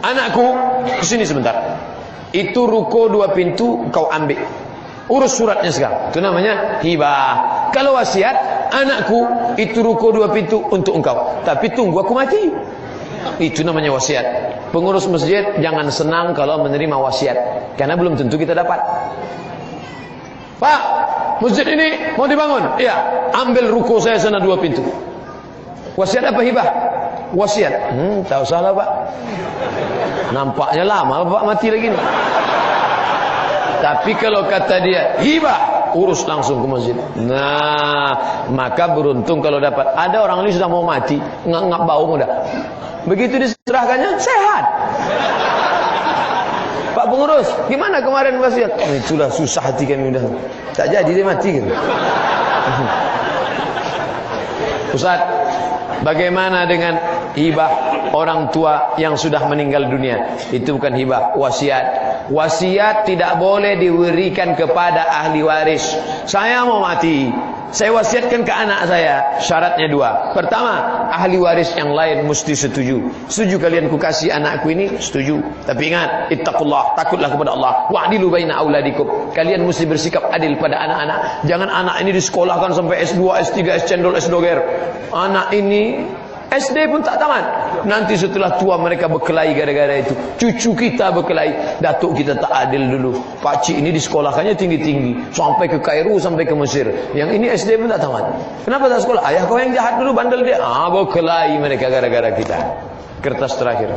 Anakku, kesini sebentar. Itu ruko 2 pintu, kau ambil. Urus suratnya sekarang. Itu namanya hibah. Kalau wasiat, anakku, itu ruko 2 pintu untuk engkau. Tapi tunggu aku mati. Itu namanya wasiat. Pengurus masjid jangan senang kalau menerima wasiat, karena belum tentu kita dapat. Pak, masjid ini mau dibangun. Iya, ambil ruko saya sana 2 pintu. Wasiat apa hibah? Wasiat. Tak usahlah Pak. Nampaknya lama Bapak mati lagi nih. Tapi kalau kata dia hibah, urus langsung ke masjid. Nah, maka beruntung kalau dapat. Ada orang ini sudah mau mati, ngap bau udah. Begitu diserahkannya sehat. Pak pengurus, gimana kemarin wasiat? Oh, itulah susah hati kami udah. Tak jadi dia mati gitu. Ustaz, bagaimana dengan hibah orang tua yang sudah meninggal dunia? Itu bukan hibah, wasiat. Wasiat tidak boleh diberikan kepada ahli waris. Saya mau mati, saya wasiatkan ke anak saya. Syaratnya dua. Pertama, ahli waris yang lain mesti setuju. Setuju kalian ku kasih anakku ini? Setuju. Tapi ingat, ittaqullah, takutlah kepada Allah. Wa'dilu baina auladikum. Kalian mesti bersikap adil pada anak-anak. Jangan anak ini disekolahkan sampai S2, S3, S cendol, S doger. Anak ini SD pun tak tamat. Nanti setelah tua mereka berkelahi gara-gara itu. Cucu kita berkelahi. Datuk kita tak adil dulu. Pakcik ini disekolahkannya tinggi-tinggi. Sampai ke Kairo, sampai ke Mesir. Yang ini SD pun tak tamat. Kenapa tak sekolah? Ayah kau yang jahat dulu, bandel dia. Berkelahi mereka gara-gara kita. Kertas terakhir.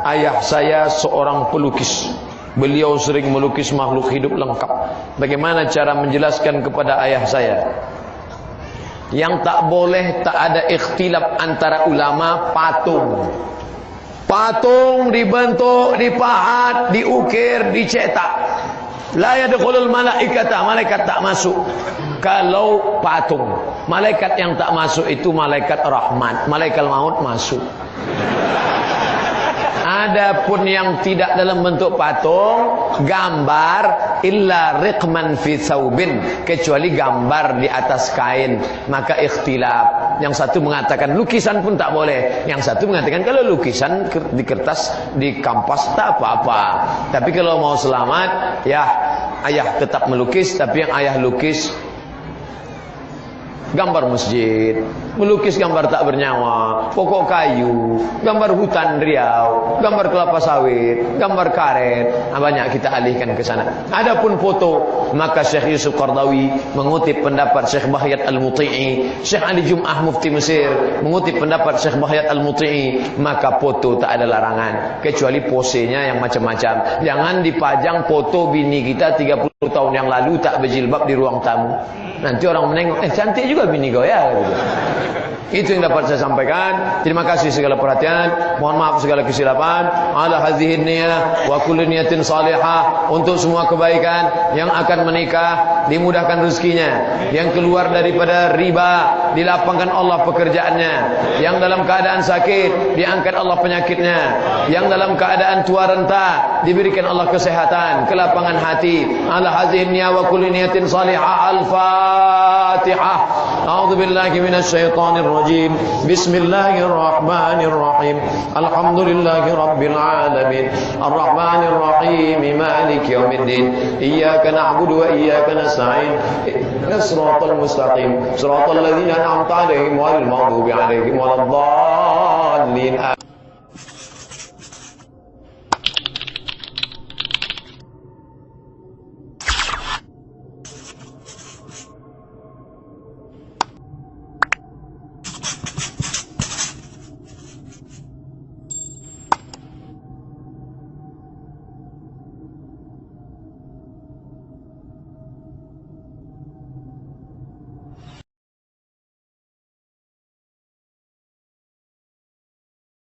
Ayah saya seorang pelukis. Beliau sering melukis makhluk hidup lengkap. Bagaimana cara menjelaskan kepada ayah saya? Yang tak boleh, tak ada ikhtilaf antara ulama, patung. Patung dibentuk, dipahat, diukir, dicetak. La yadkhulul malaikata, malaikat tak masuk. Kalau patung, malaikat yang tak masuk itu malaikat rahmat, malaikat maut masuk. Adapun yang tidak dalam bentuk patung, gambar, illa riqman fi thawbin, kecuali gambar di atas kain, maka ikhtilaf. Yang satu mengatakan lukisan pun tak boleh, yang satu mengatakan kalau lukisan di kertas, di kampas tak apa-apa. Tapi kalau mau selamat, ya ayah tetap melukis, tapi yang ayah lukis gambar masjid, melukis gambar tak bernyawa, pokok kayu, gambar hutan Riau, gambar kelapa sawit, gambar karet. Banyak kita alihkan ke sana. Adapun foto, maka Syekh Yusuf Qardawi mengutip pendapat Syekh Bahyat Al-Muti'i, Syekh Ali Jum'ah Mufti Mesir mengutip pendapat Syekh Bahyat Al-Muti'i, maka foto tak ada larangan, kecuali posenya yang macam-macam. Jangan dipajang foto bini kita 30 tahun yang lalu tak berjilbab di ruang tamu. Nanti orang menengok, cantik juga bini kau ya gitu. Itu yang dapat saya sampaikan. Terima kasih segala perhatian. Mohon maaf segala kesilapan. Ala hadhihi niyyah wa kullu niyatin salihah. Untuk semua kebaikan. Yang akan menikah dimudahkan rezekinya. Yang keluar daripada riba dilapangkan Allah pekerjaannya. Yang dalam keadaan sakit diangkat Allah penyakitnya. Yang dalam keadaan tua renta diberikan Allah kesehatan, kelapangan hati. Ala hadhihi niyyah wa kullu niyatin salihah. Al-Fatihah. A'udzu billahi minasy syaithanir rajim. Bismillahirrahmanirrahim. Alhamdulillahi rabbil alamin. Arrahmanir rahim. Maliki yaumiddin. Iyyaka na'budu wa iyyaka nasta'in. Ihdinas siratal mustaqim. Siratal ladzina an'amta 'alaihim ghairil maghdubi 'alaihim waladdallin.